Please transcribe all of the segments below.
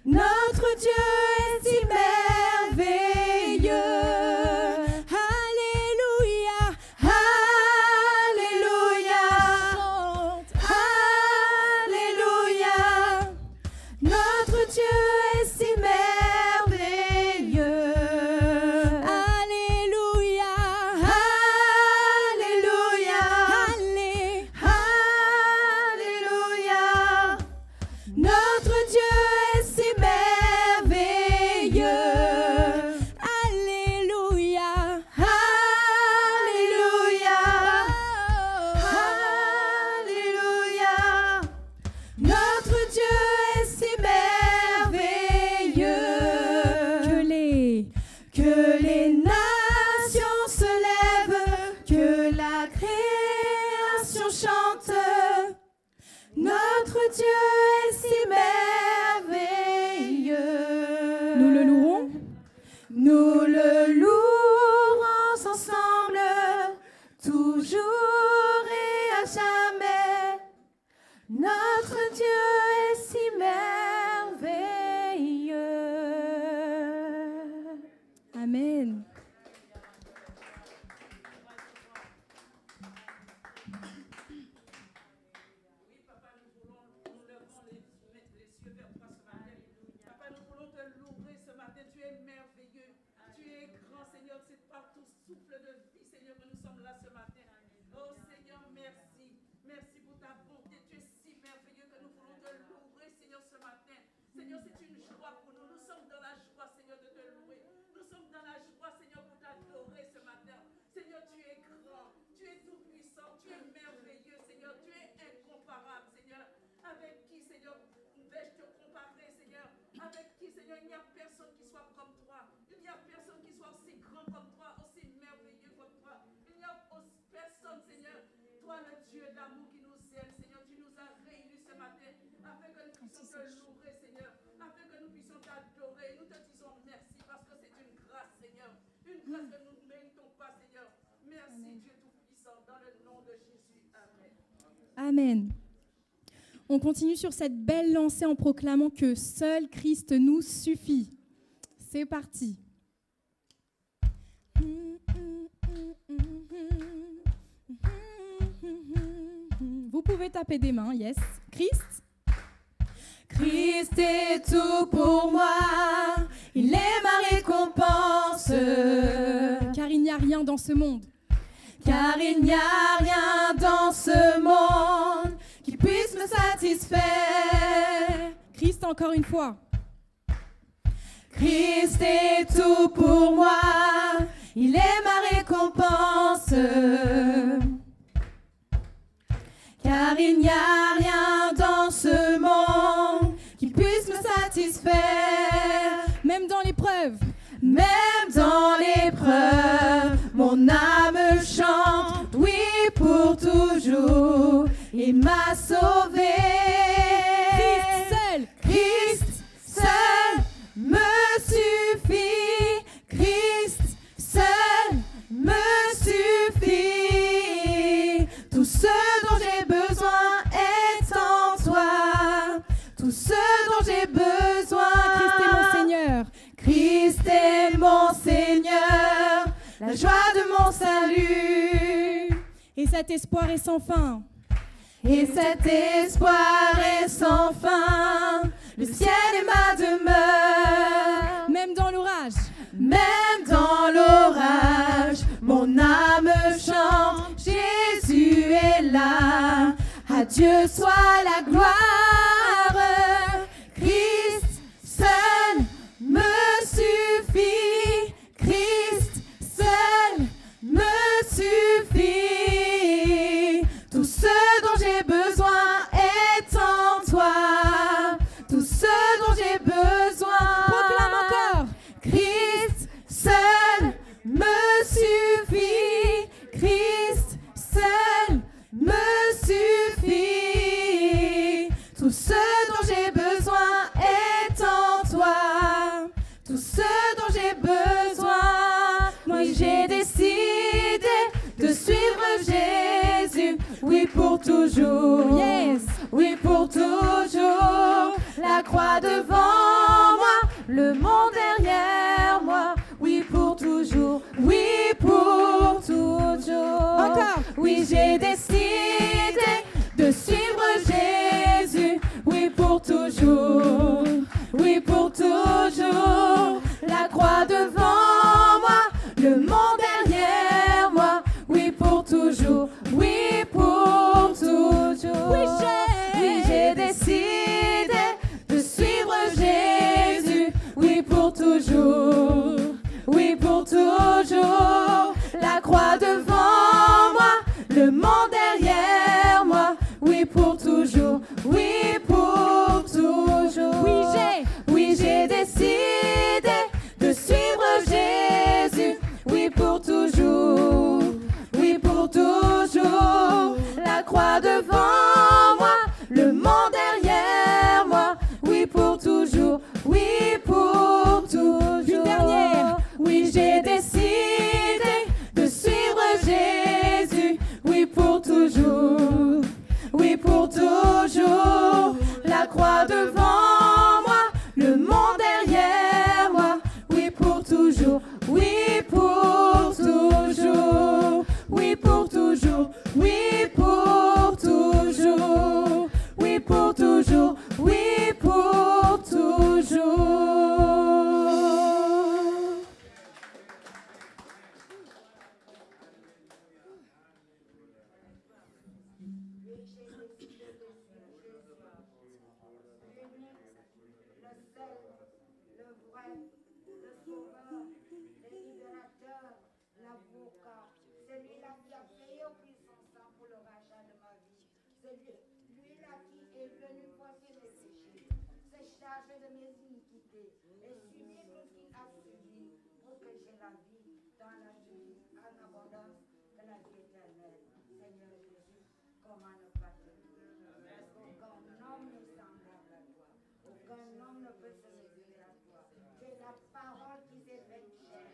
Notre Dieu est si merveilleux. Alléluia. Alléluia. Alléluia. Notre Dieu est si merveilleux. Alléluia. Alléluia. Alléluia. Notre Dieu est si merveilleux. Alléluia. Alléluia. Alléluia. Notre Dieu est si merveilleux. Que les nations se lèvent, que la création chante. Notre Dieu est si merveilleux. Nous le louerons. Nous le louerons ensemble, toujours et à jamais. Notre Dieu est si merveilleux. Amen. Papa, nous voulons te louer ce matin. Tu es merveilleux. Tu es grand, Seigneur. C'est par tout souffle de vie, Seigneur, que nous sommes là ce matin. Oh Seigneur, merci. Merci pour ta bonté. Tu es si merveilleux que nous voulons te louer, Seigneur, ce matin. Seigneur, c'est une joie pour nous. Nous sommes dans la joie, Seigneur, de te louer. Nous sommes dans la joie, Seigneur, pour t'adorer ce matin. Seigneur, tu es grand. Tu es tout puissant. Tu es merveilleux, Seigneur. Tu es incomparable, Seigneur. Avec qui, Seigneur, vais-je te comparer, Seigneur? Avec qui, Seigneur, il n'y a personne qui soit comme toi. Il n'y a personne qui soit aussi grand comme toi, aussi merveilleux comme toi. Il n'y a personne, Seigneur. Toi, le Dieu d'amour qui nous aime, Seigneur, tu nous as réunis ce matin afin que nous puissions te louer, Seigneur, afin que nous puissions t'adorer. Nous te disons merci parce que c'est une grâce, Seigneur. Une grâce que nous ne méritons pas, Seigneur. Merci, Dieu Tout-Puissant, dans le nom de Jésus. Amen. Amen. On continue sur cette belle lancée en proclamant que seul Christ nous suffit. C'est parti. Vous pouvez taper des mains, yes. Christ. Christ est tout pour moi, il est ma récompense. Car il n'y a rien dans ce monde. Car il n'y a rien dans ce monde qui puisse me satisfaire. Christ encore une fois. Christ est tout pour moi, il est ma récompense. Car il n'y a rien dans ce monde qui puisse me satisfaire. Même dans l'épreuve. Même dans l'épreuve, mon âme chante, oui pour toujours, il m'a sauvé. Christ seul me suffit, Christ seul me suffit. Tout ce dont j'ai besoin est en toi, tout ce dont j'ai besoin. Christ est mon Seigneur. Christ est mon Seigneur, la joie de mon salut. Et cet espoir est sans fin. Et cet espoir est sans fin. Le ciel est ma demeure. Même dans l'orage. Même dans l'orage, mon âme chante. Jésus est là. À Dieu soit la gloire. Christ seul me suffit. Christ seul me suffit. Tout ce dont j'ai besoin est en toi. Tout ce dont j'ai besoin. Proclame encore. Christ seul me suffit. Christ seul me suffit. Tout ce dont j'ai besoin est en toi. Tout ce dont j'ai besoin. Oui, j'ai décidé de suivre Jésus. Oui, pour toujours. Yes. Oui, pour toujours. La croix devant le monde derrière moi. Oui, pour toujours, oui, pour toujours. Encore. Oui, j'ai décidé de suivre Jésus. Oui, pour toujours, oui, pour toujours. La croix devant moi, le monde derrière moi. Oui, pour toujours, oui, pour toujours. Oui, j'ai décidé de suivre Jésus. Oui, pour toujours, oui, pour toujours. La croix devant moi, le monde derrière moi. Oui, pour toujours, oui, pour toujours. Oui, j'ai décidé de suivre Jésus. Oui, pour toujours, oui, pour toujours. La croix devant moi, le monde derrière moi. Oui, pour toujours, oui, pour toujours. Une dernière. Oui, j'ai décidé de suivre Jésus. Oui, pour toujours, oui, pour toujours. La croix devant moi, le monde derrière moi. Oui, pour toujours, oui, pour toujours. Oui, pour toujours, oui, pour toujours. Oui, pour toujours, oui, pour toujours. Celui-là qui a payé au prix son sang pour le rachat de ma vie. Celui-là qui est venu porter mes péchés, se charger de mes iniquités et subir tout ce qu'il a subi pour que j'ai la vie dans la vie en abondance de la vie éternelle. Seigneur Jésus, comment ne pas te louer? Aucun homme n'est semblable à toi. Aucun homme ne peut se mesurer à toi. Tu es la parole qui s'est faite chair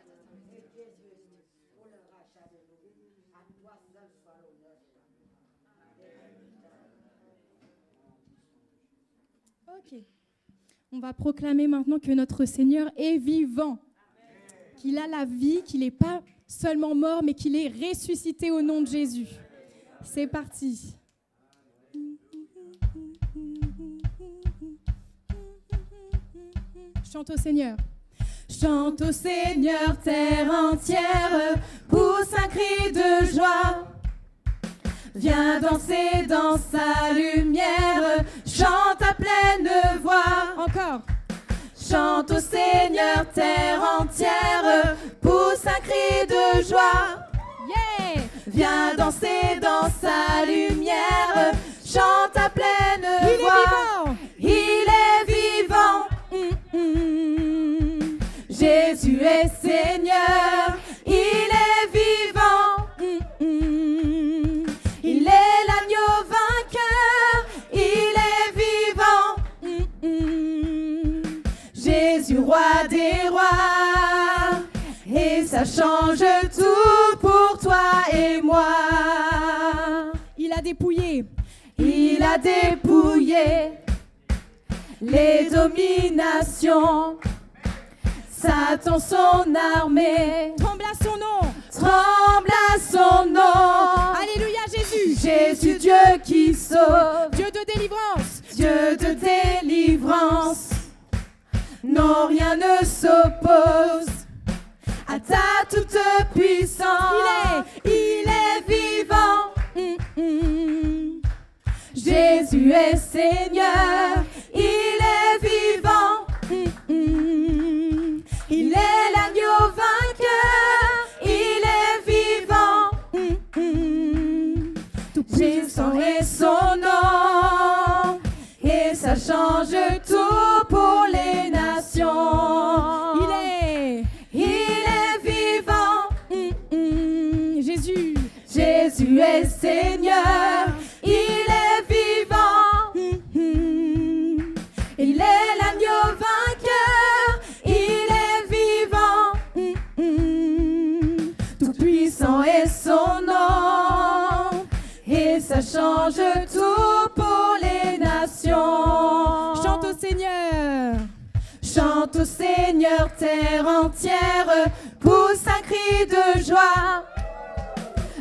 et qui est venue pour le rachat de nos vies. À toi seul soit l'honneur. Ok. On va proclamer maintenant que notre Seigneur est vivant, qu'il a la vie, qu'il n'est pas seulement mort, mais qu'il est ressuscité au nom de Jésus. C'est parti. Chante au Seigneur. Chante au Seigneur, terre entière, pousse un cri de joie. Viens danser dans sa lumière, chante à pleine voix. Encore. Chante au Seigneur, terre entière, pousse un cri de joie. Yeah! Viens danser dans sa lumière, chante à pleine voix. Il est vivant. Jésus est Seigneur, il est vivant. Il est l'agneau vainqueur, il est vivant. Jésus, roi des rois, et ça change tout pour toi et moi. Il a dépouillé. Il a dépouillé les dominations. Satan, son armée, Tremble à son nom. tremble à son nom. Alléluia Jésus. Jésus, Dieu qui sauve, Dieu de délivrance. Dieu de délivrance. Non, rien ne s'oppose à ta toute puissance. Il est vivant. Jésus est Seigneur, il est vivant. Il est l'agneau vainqueur, il est vivant. Tout puissant est son nom, et ça change tout pour les nations. Il est vivant. Jésus. Jésus est Seigneur, il est vivant. Il est l'agneau vainqueur, il est vivant. Tout puissant est son nom, et ça change tout pour les nations. Chante au Seigneur. Chante au Seigneur, terre entière, pousse un cri de joie.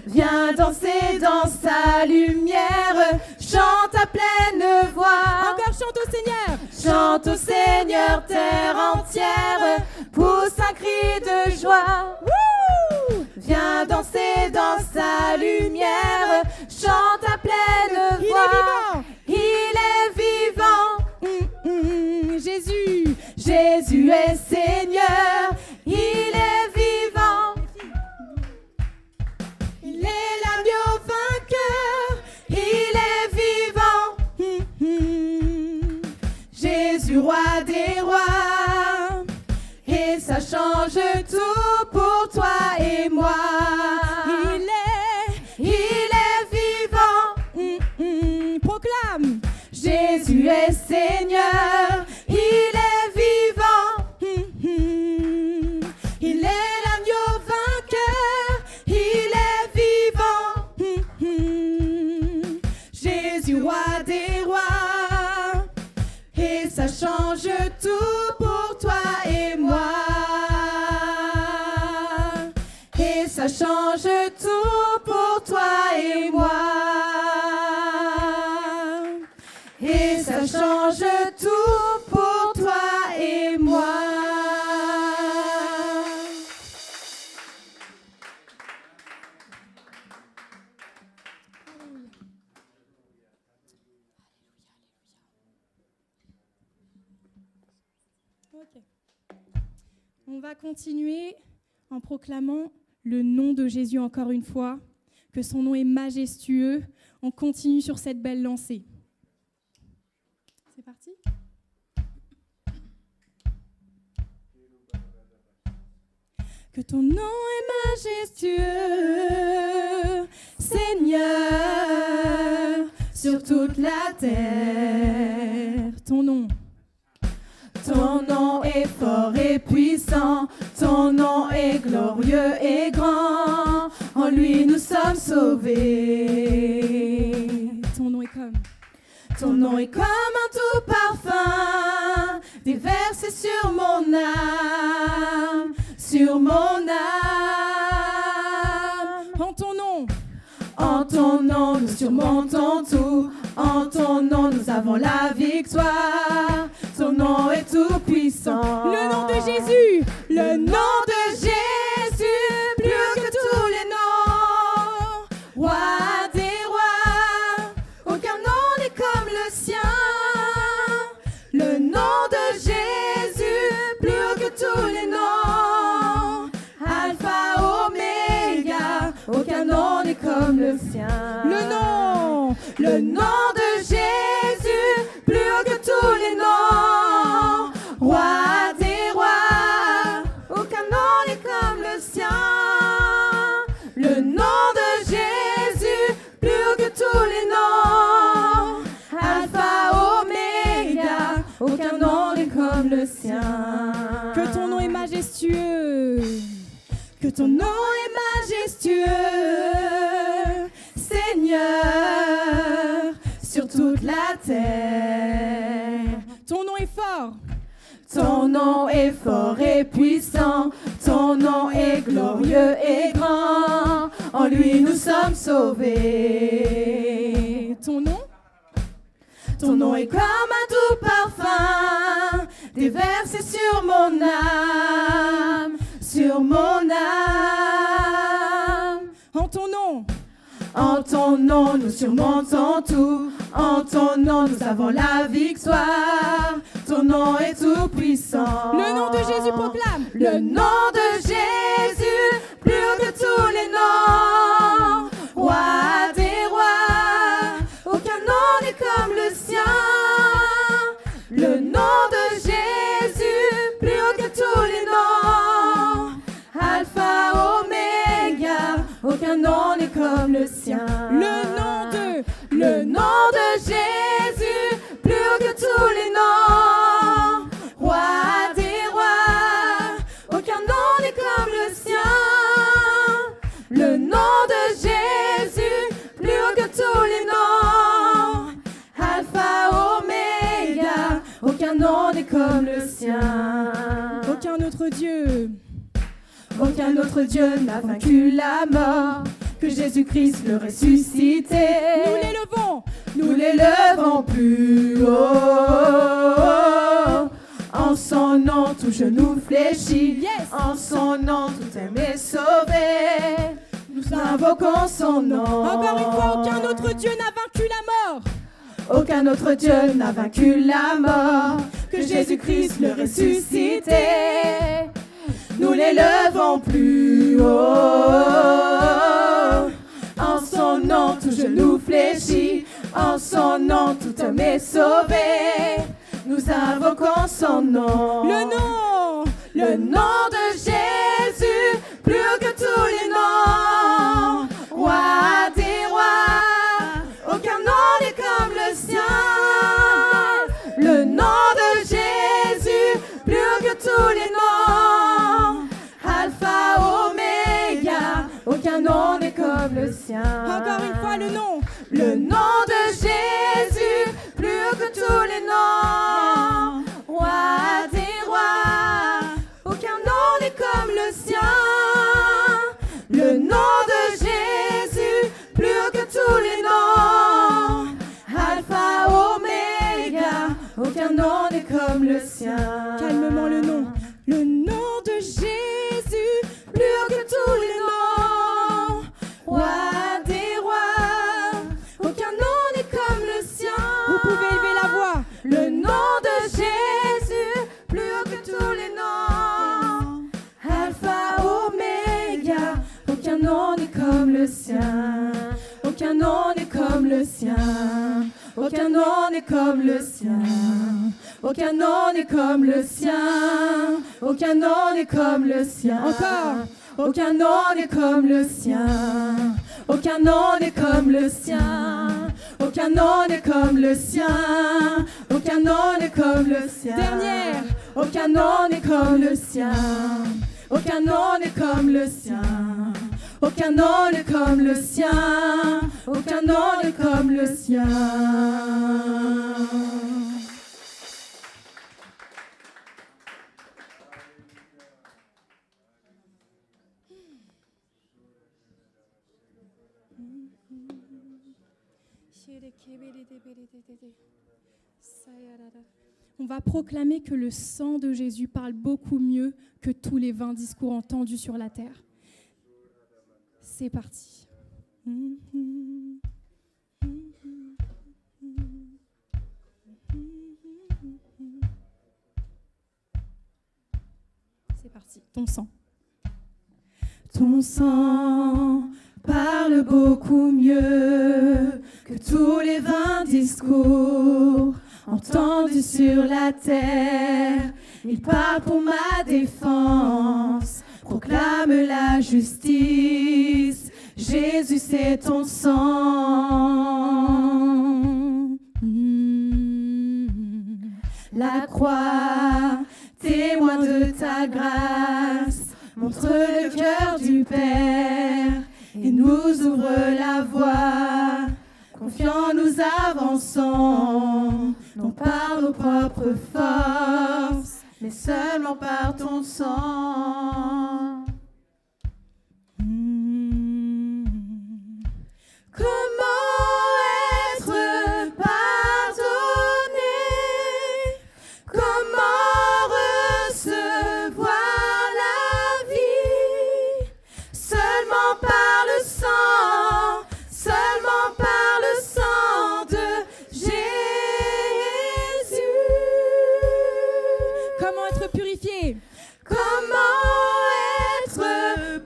Viens danser dans sa lumière, chante à pleine voix. Encore chante au Seigneur. Chante au Seigneur, terre entière, pousse un cri de joie. Wouh! Viens danser dans sa lumière, chante à pleine voix. Il est vivant. Jésus. Jésus est Seigneur, il est vivant. Il est l'agneau vainqueur, il est vivant. Jésus, roi des rois, et ça change tout pour toi et moi. Il est vivant. Proclame. Jésus est Seigneur, il est vivant. Il est l'agneau vainqueur, il est vivant. Jésus, roi des rois, et ça change tout pour toi et moi. Et ça change tout pour toi et moi. Et ça change tout pour toi et moi. Ok. On va continuer en proclamant le nom de Jésus encore une fois, que son nom est majestueux. On continue sur cette belle lancée. C'est parti. Que ton nom est majestueux, Seigneur, sur toute la terre. Ton nom. Ton nom est fort et puissant, ton nom est glorieux et grand. En lui nous sommes sauvés. Ton nom est comme. Ton nom est comme un doux parfum, déversé sur mon âme, sur mon âme. En ton nom. En ton nom nous surmontons tout, en ton nom nous avons la victoire. Ton nom est tout puissant. Le nom de Jésus. Le nom de Jésus, plus que tous les noms. Roi des rois, aucun nom n'est comme le sien. Le nom de Jésus, plus que tous les noms. Alpha, Oméga, aucun nom n'est comme le sien. Le nom. Le nom de Jésus, plus que tous les noms. Roi des rois, aucun nom n'est comme le sien. Le nom de Jésus, plus que tous les noms. Alpha, Oméga, aucun nom n'est comme le sien. Que ton nom est majestueux. Que ton nom est majestueux, Seigneur, sur toute la terre. Ton nom est fort. Ton nom est fort et puissant, ton nom est glorieux et grand. En lui nous sommes sauvés. Ton nom. Ton nom est comme un doux parfum, déversé sur mon âme, sur mon âme. En ton nom. En ton nom nous surmontons tout, en ton nom nous avons la victoire. Ton nom est tout puissant. Le nom de Jésus proclame. Le nom de Jésus, plus que tous les noms. Roi des rois, aucun nom n'est comme le sien. Le nom de Jésus, plus que tous les noms. Alpha, Oméga, aucun nom n'est comme le sien. Le nom de Jésus, plus que tous les noms. Roi des rois, aucun nom le sien. Aucun autre Dieu. Aucun autre Dieu n'a vaincu la mort que Jésus-Christ le ressuscité. Nous Nous l'élevons plus haut. En son nom, tout genou fléchit. Yes. En son nom, tout aimé sauvé. Nous invoquons son nom. Encore une fois, aucun autre Dieu n'a vaincu la mort. Aucun autre Dieu n'a vaincu la mort que Jésus-Christ le ressuscité. Nous l'élevons plus haut. En son nom, tout genou fléchit. En son nom, tout homme est sauvé. Nous invoquons son nom. Le nom de Jésus, plus que tous les noms. Roi des rois, aucun nom n'est comme le sien. Le nom de Jésus, plus que tous les noms. Alpha, Oméga, aucun nom n'est comme le sien. Encore une fois, le nom. Le nom de Jésus, plus que tous les noms. Roi des rois, aucun nom n'est comme le sien. Le nom de Jésus, plus que tous les noms. Alpha, Oméga, aucun nom n'est comme le sien. Calmement le nom. Le nom de Jésus, Plus que tous les noms. Roi des rois, aucun nom n'est comme le sien. vous pouvez élever la voix. Le nom de Jésus, plus que tous les noms. Alpha, Oméga, aucun nom n'est comme le sien. Aucun nom n'est comme le sien. Aucun nom n'est comme le sien. Aucun nom n'est comme le sien. Aucun nom n'est comme le sien. Encore. Aucun nom n'est comme le sien. Aucun nom n'est comme le sien. Aucun nom n'est comme le sien. Aucun nom n'est comme le sien. Dernière. Aucun nom n'est comme le sien. Aucun nom n'est comme le sien. Aucun nom n'est comme le sien. Aucun nom n'est comme le sien. On va proclamer que le sang de Jésus parle beaucoup mieux que tous les 20 discours entendus sur la terre. C'est parti. C'est parti. Ton sang. Ton sang parle beaucoup mieux que tous les 20 discours entendus sur la terre. Il parle pour ma défense, proclame la justice. Jésus, c'est ton sang. La croix, témoin de ta grâce, montre le cœur du Père et nous ouvre la voie. Confiants, nous avançons, non par nos propres forces, mais seulement par ton sang. Comment être pardonné? Comment recevoir la vie? Seulement par le sang, seulement par le sang de Jésus. Comment être purifié? Comment être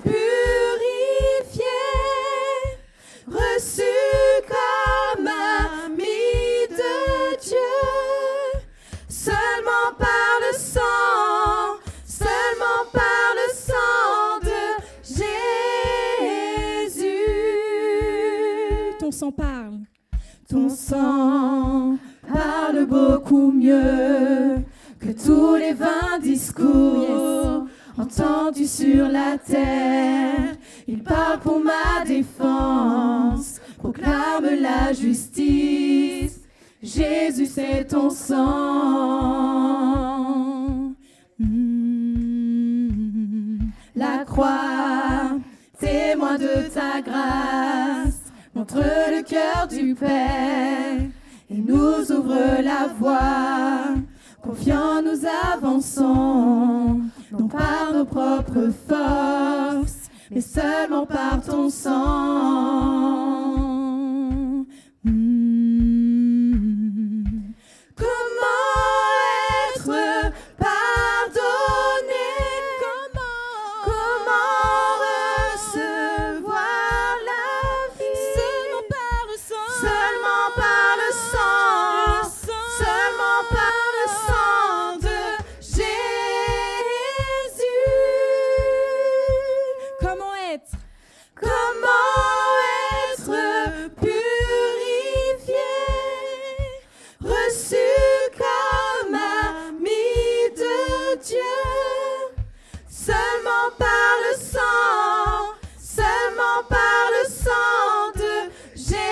purifié, reçu comme ami de Dieu, seulement par le sang, seulement par le sang de Jésus. Ton sang parle. Ton sang parle beaucoup mieux que tous les 20 discours entendus sur la terre. Il parle pour ma défense, proclame la justice. Jésus, c'est ton sang. croix, témoin de ta grâce, montre le cœur du Père et nous ouvre la voie. Confiants nous avançons, non par nos propres forces, mais seulement par ton sang. Comment être pardonné? Comment recevoir la vie? Seulement par le sang. Seulement par le sang. Seulement par le sang de Jésus. Comment être? Comment être purifié, reçu comme ami de Dieu, seulement par le sang, seulement par le sang de Jésus.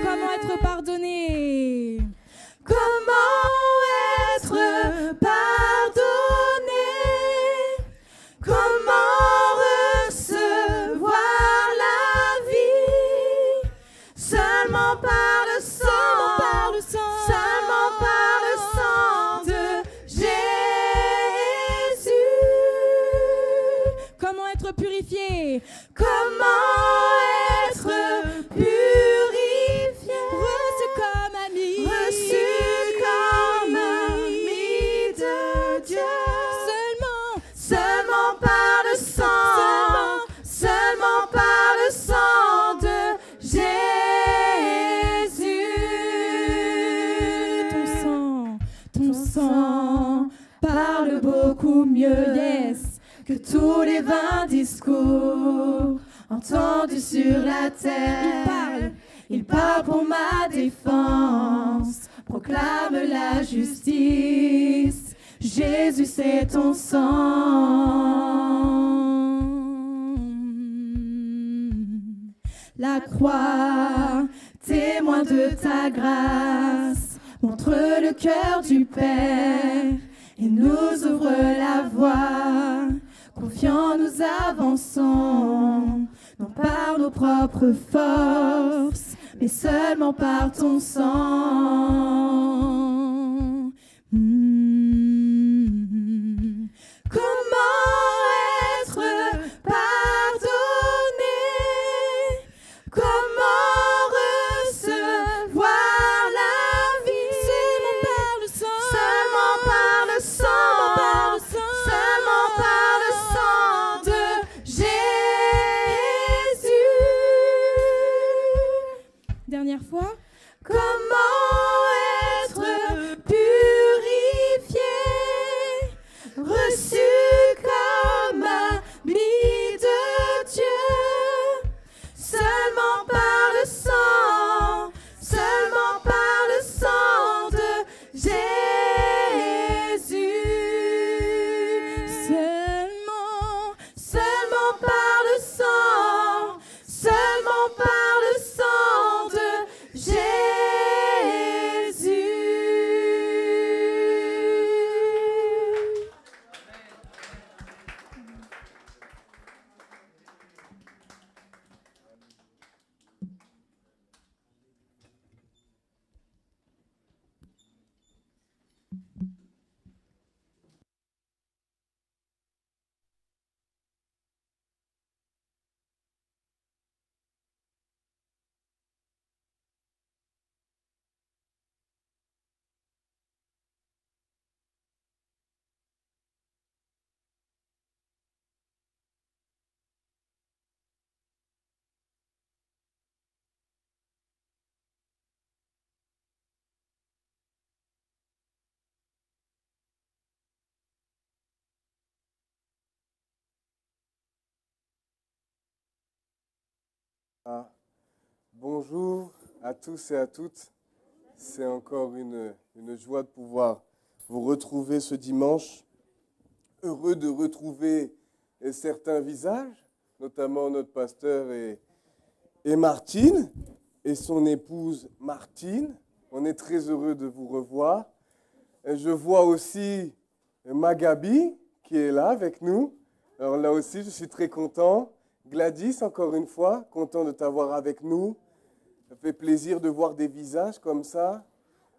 Comment être pardonné? Comment être pardonné? Comment recevoir la vie? Seulement par le sang, seulement par le sang de Jésus. Comment être purifié? Comment être purifié? Reçu comme ami, de Dieu. Seulement par le sang, seulement par le sang de Jésus. Ton sang parle beaucoup mieux, yes, que tous les vains discours entendus sur la terre. Il parle pour ma défense, proclame la justice. Jésus, c'est ton sang. La croix, témoin de ta grâce, montre le cœur du Père et nous ouvre la voie. Confiants nous avançons, non par nos propres forces, mais seulement par ton sang. Comment être pardonné? Comment recevoir la vie? Seulement par le sang, seulement par le sang, seulement par le sang de Jésus. Dernière fois. Comment être purifié, reçu comme ami de Dieu, seulement par le sang, seulement par le sang de Jésus. Seulement par le sang, seulement par le sang de Jésus. Bonjour à tous et à toutes. C'est encore une joie de pouvoir vous retrouver ce dimanche. Heureux de retrouver certains visages, notamment notre pasteur et Martine et son épouse Martine. On est très heureux de vous revoir. Je vois aussi Magabi qui est là avec nous. Alors là aussi, je suis très content. Gladys, encore une fois, content de t'avoir avec nous. Ça fait plaisir de voir des visages comme ça.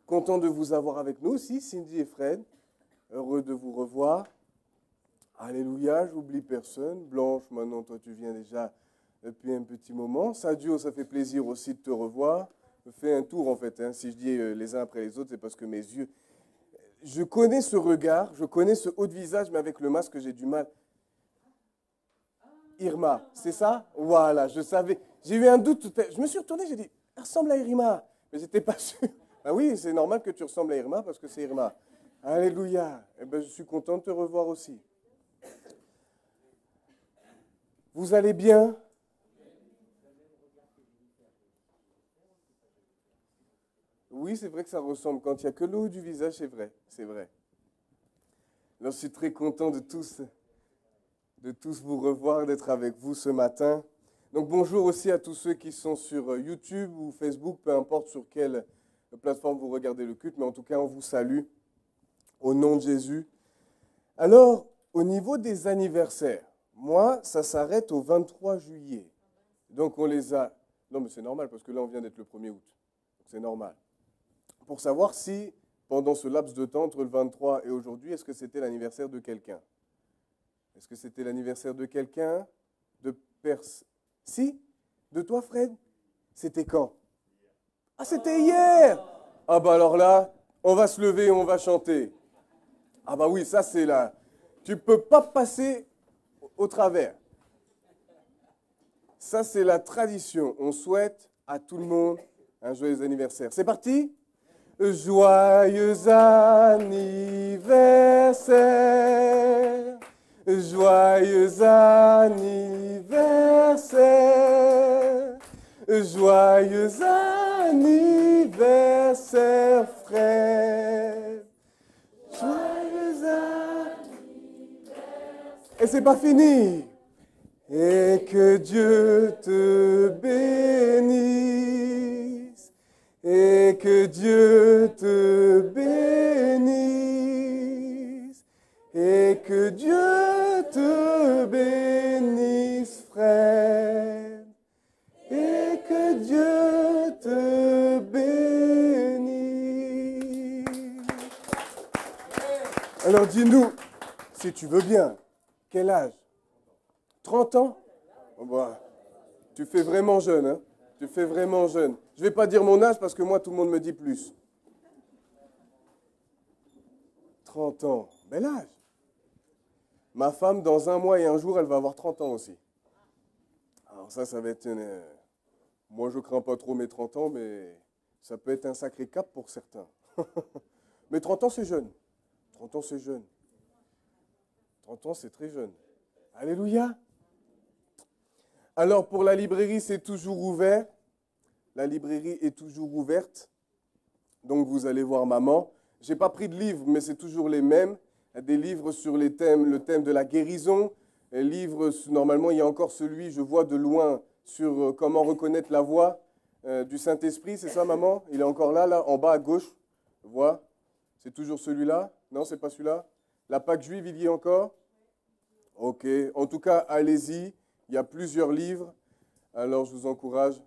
Content de vous avoir avec nous aussi, Cindy et Fred. Heureux de vous revoir. Alléluia, j'oublie personne. Blanche, maintenant, toi, tu viens déjà depuis un petit moment. Sadio, ça fait plaisir aussi de te revoir. Je fais un tour, en fait. Hein. Si je dis les uns après les autres, c'est parce que mes yeux... Je connais ce regard, je connais ce haut de visage, mais avec le masque, j'ai du mal. Irma, c'est ça? Voilà, je savais. J'ai eu un doute tout à l'heure. Je me suis retourné, j'ai dit, elle ressemble à Irma. Mais je n'étais pas sûr. Ben oui, c'est normal que tu ressembles à Irma parce que c'est Irma. Alléluia. Eh ben, je suis content de te revoir aussi. Vous allez bien? Oui, c'est vrai que ça ressemble. Quand il n'y a que le haut du visage, c'est vrai. C'est vrai. Alors, je suis très content de tous vous revoir, d'être avec vous ce matin. Donc, bonjour aussi à tous ceux qui sont sur YouTube ou Facebook, peu importe sur quelle plateforme vous regardez le culte, mais en tout cas, on vous salue au nom de Jésus. Alors, au niveau des anniversaires, moi, ça s'arrête au 23 juillet. Donc, on les a... Non, mais c'est normal, parce que là, on vient d'être le 1er août. Donc, c'est normal. Pour savoir si, pendant ce laps de temps, entre le 23 et aujourd'hui, est-ce que c'était l'anniversaire de quelqu'un? Est-ce que c'était l'anniversaire de quelqu'un? Si? De toi, Fred? C'était quand? Ah, c'était hier! Ah bah alors là, on va se lever et on va chanter. Ah bah oui, ça c'est là. Tu ne peux pas passer au travers. Ça c'est la tradition. On souhaite à tout le monde un joyeux anniversaire. C'est parti? Joyeux anniversaire! Joyeux anniversaire! Joyeux anniversaire, frère! Joyeux anniversaire! Et c'est pas fini! Et que Dieu te bénisse! Et que Dieu te bénisse! Et que Dieu te bénisse, frère! Et que Dieu te bénisse! Alors dis-nous, si tu veux bien, quel âge? 30 ans? Oh bah, tu fais vraiment jeune, hein? Tu fais vraiment jeune. Je ne vais pas dire mon âge parce que moi, tout le monde me dit plus. 30 ans, bel âge. Ma femme, dans un mois et un jour, elle va avoir 30 ans aussi. Alors ça va être une... Moi, je ne crains pas trop mes 30 ans, mais ça peut être un sacré cap pour certains. Mais 30 ans, c'est jeune. 30 ans, c'est jeune. 30 ans, c'est très jeune. Alléluia. Alors, pour la librairie, c'est toujours ouvert. La librairie est toujours ouverte. Donc, vous allez voir maman. Je n'ai pas pris de livres, mais c'est toujours les mêmes. Des livres sur le thème de la guérison. Livres, normalement, il y a encore celui, je vois de loin, sur comment reconnaître la voix du Saint-Esprit. C'est ça, maman? Il est encore là, en bas à gauche. Vois? C'est toujours celui-là? Non, c'est pas celui-là? La Pâque juive, il y est encore? Ok. En tout cas, allez-y. Il y a plusieurs livres. Alors, je vous encourage.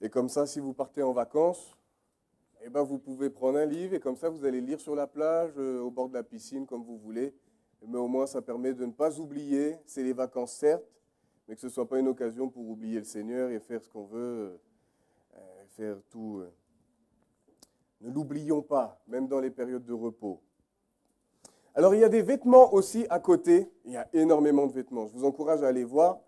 Et comme ça, si vous partez en vacances, eh ben, vous pouvez prendre un livre et comme ça, vous allez lire sur la plage, au bord de la piscine, comme vous voulez. Mais au moins, ça permet de ne pas oublier. C'est les vacances, certes, mais que ce ne soit pas une occasion pour oublier le Seigneur et faire ce qu'on veut, faire tout. Ne l'oublions pas, même dans les périodes de repos. Alors, il y a des vêtements aussi à côté. Il y a énormément de vêtements. Je vous encourage à aller voir.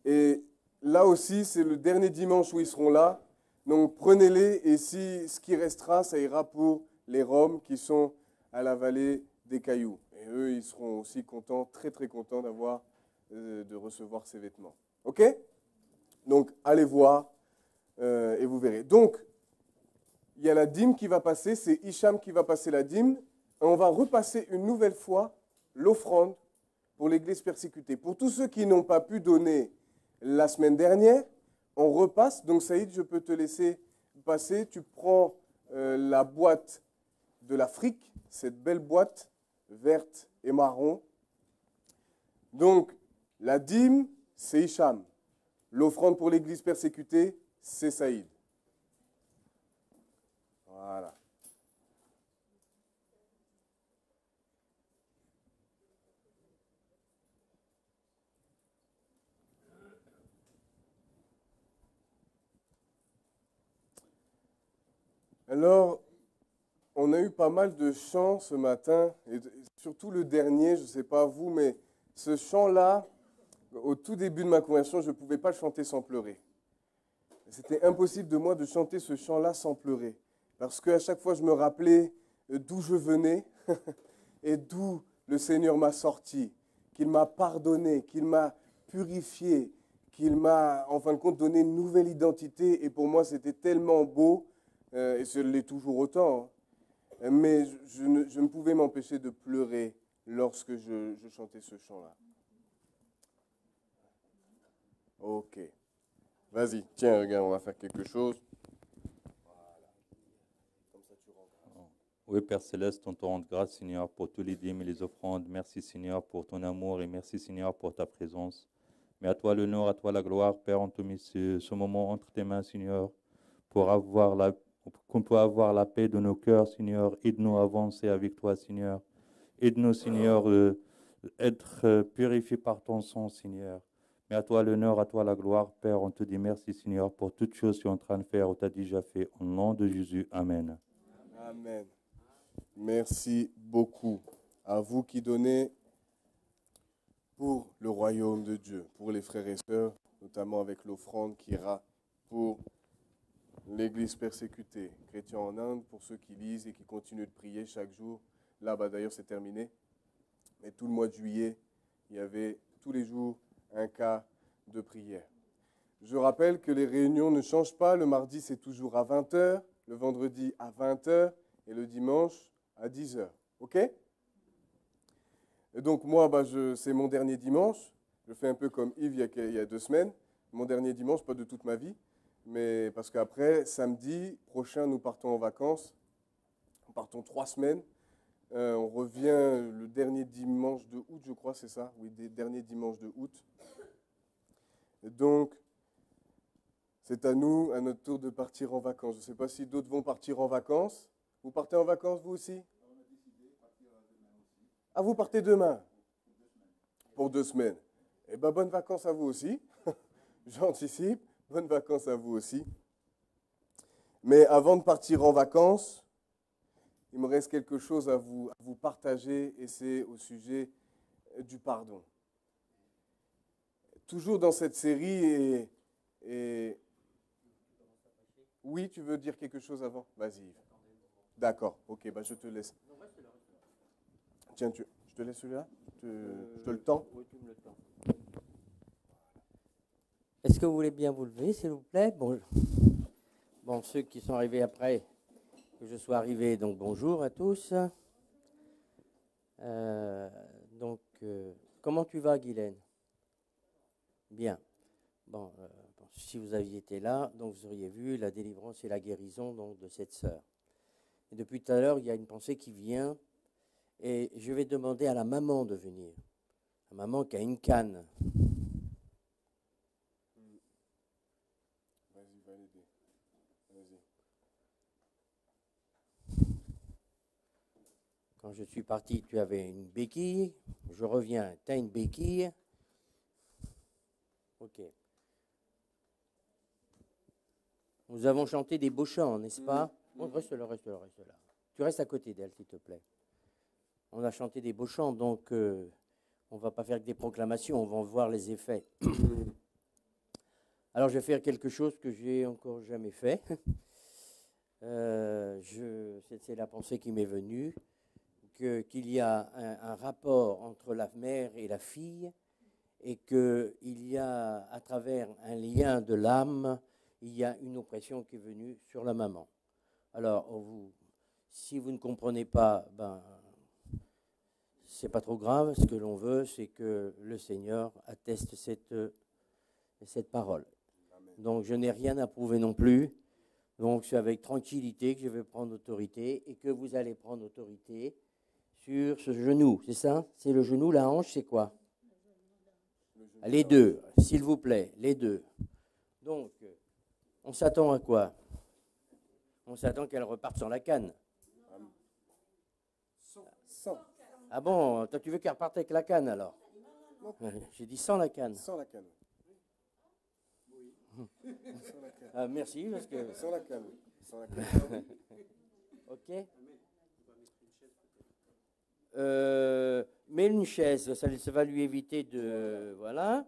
Et là aussi, c'est le dernier dimanche où ils seront là. Donc, prenez-les et si ce qui restera, ça ira pour les Roms qui sont à la vallée des Cailloux. Et eux, ils seront aussi contents, très très contents de recevoir ces vêtements. OK? Donc, allez voir et vous verrez. Donc, il y a la dîme qui va passer. C'est Hicham qui va passer la dîme. Et on va repasser une nouvelle fois l'offrande pour l'Église persécutée. Pour tous ceux qui n'ont pas pu donner la semaine dernière, on repasse. Donc, Saïd, je peux te laisser passer. Tu prends la boîte de l'Afrique, cette belle boîte verte et marron. Donc, la dîme, c'est Hicham. L'offrande pour l'église persécutée, c'est Saïd. Voilà. Alors, on a eu pas mal de chants ce matin, et surtout le dernier, je ne sais pas vous, mais ce chant-là, au tout début de ma conversion, je ne pouvais pas le chanter sans pleurer. C'était impossible de moi de chanter ce chant-là sans pleurer, parce qu'à chaque fois, je me rappelais d'où je venais et d'où le Seigneur m'a sorti, qu'il m'a pardonné, qu'il m'a purifié, qu'il m'a, en fin de compte, donné une nouvelle identité. Et pour moi, c'était tellement beau, et je l'ai toujours autant, hein. Mais je ne pouvais m'empêcher de pleurer lorsque je chantais ce chant-là. Ok. Vas-y, tiens, regarde, on va faire quelque chose. Oui, Père Céleste, on te rend grâce, Seigneur, pour tous les dîmes et les offrandes. Merci, Seigneur, pour ton amour et merci, Seigneur, pour ta présence. Mais à toi l'honneur, à toi la gloire, Père, on te met ce moment entre tes mains, Seigneur, qu'on peut avoir la paix de nos cœurs, Seigneur. Aide-nous à avancer avec toi, Seigneur. Aide-nous, Seigneur, être purifiés par ton sang, Seigneur. Mais à toi l'honneur, à toi la gloire, Père, on te dit merci, Seigneur, pour toutes choses que tu es en train de faire ou tu as déjà fait. Au nom de Jésus, Amen. Amen. Merci beaucoup à vous qui donnez pour le royaume de Dieu, pour les frères et sœurs, notamment avec l'offrande qui ira pour l'Église persécutée, chrétiens en Inde, pour ceux qui lisent et qui continuent de prier chaque jour. Là-bas, d'ailleurs, c'est terminé. Mais tout le mois de juillet, il y avait tous les jours un cas de prière. Je rappelle que les réunions ne changent pas. Le mardi, c'est toujours à 20h, le vendredi à 20h et le dimanche à 10h. OK ? Et donc moi, c'est mon dernier dimanche. Je fais un peu comme Yves il y a 2 semaines. Mon dernier dimanche, pas de toute ma vie. Mais parce qu'après, samedi prochain, nous partons en vacances. Nous partons 3 semaines. On revient le dernier dimanche de août, je crois, c'est ça? Oui, dernier dimanche de août. Et donc, c'est à nous, à notre tour, de partir en vacances. Je ne sais pas si d'autres vont partir en vacances. Vous partez en vacances, vous aussi? Ah, vous partez demain? Pour 2 semaines. Eh bien, bonnes vacances à vous aussi. J'anticipe. Bonnes vacances à vous aussi. Mais avant de partir en vacances, il me reste quelque chose à vous partager et c'est au sujet du pardon. Toujours dans cette série et... Oui, tu veux dire quelque chose avant? Vas-y. D'accord, ok, je te laisse. Tiens, je te laisse celui-là? Je te le tends? Oui, tu me le tends. Est-ce que vous voulez bien vous lever, s'il vous plaît? Bon, ceux qui sont arrivés après que je sois arrivé, donc bonjour à tous. Comment tu vas, Guylaine? Bien. Bon, si vous aviez été là, donc vous auriez vu la délivrance et la guérison donc, de cette sœur. Et depuis tout à l'heure, il y a une pensée qui vient et je vais demander à la maman de venir. La maman qui a une canne. Vas-y, va l'aider. Vas-y. Quand je suis parti, tu avais une béquille. Je reviens, tu as une béquille. Ok. Nous avons chanté des beaux chants, n'est-ce pas? Bon, reste là. Tu restes à côté d'elle, s'il te plaît. On a chanté des beaux chants, donc on ne va pas faire que des proclamations, on va en voir les effets. Alors, je vais faire quelque chose que j'ai encore jamais fait. C'est la pensée qui m'est venue, qu'il y a un rapport entre la mère et la fille, et qu'il y a, à travers un lien de l'âme, il y a une oppression qui est venue sur la maman. Alors, si vous ne comprenez pas, c'est pas trop grave. Ce que l'on veut, c'est que le Seigneur atteste cette parole. Donc, je n'ai rien à prouver non plus. Donc, c'est avec tranquillité que je vais prendre autorité et que vous allez prendre autorité sur ce genou. C'est ça? C'est le genou, la hanche, c'est quoi? Les deux, s'il vous plaît, les deux. Donc, on s'attend à quoi? On s'attend qu'elle reparte sans la canne. Sans. Ah bon, toi tu veux qu'elle reparte avec la canne alors? Non. J'ai dit sans la canne. Sans la canne. Sans la canne. Ah, merci, parce que... Sans la canne. Sans la canne. Ok. Mais une chaise, ça va lui éviter de... Voilà.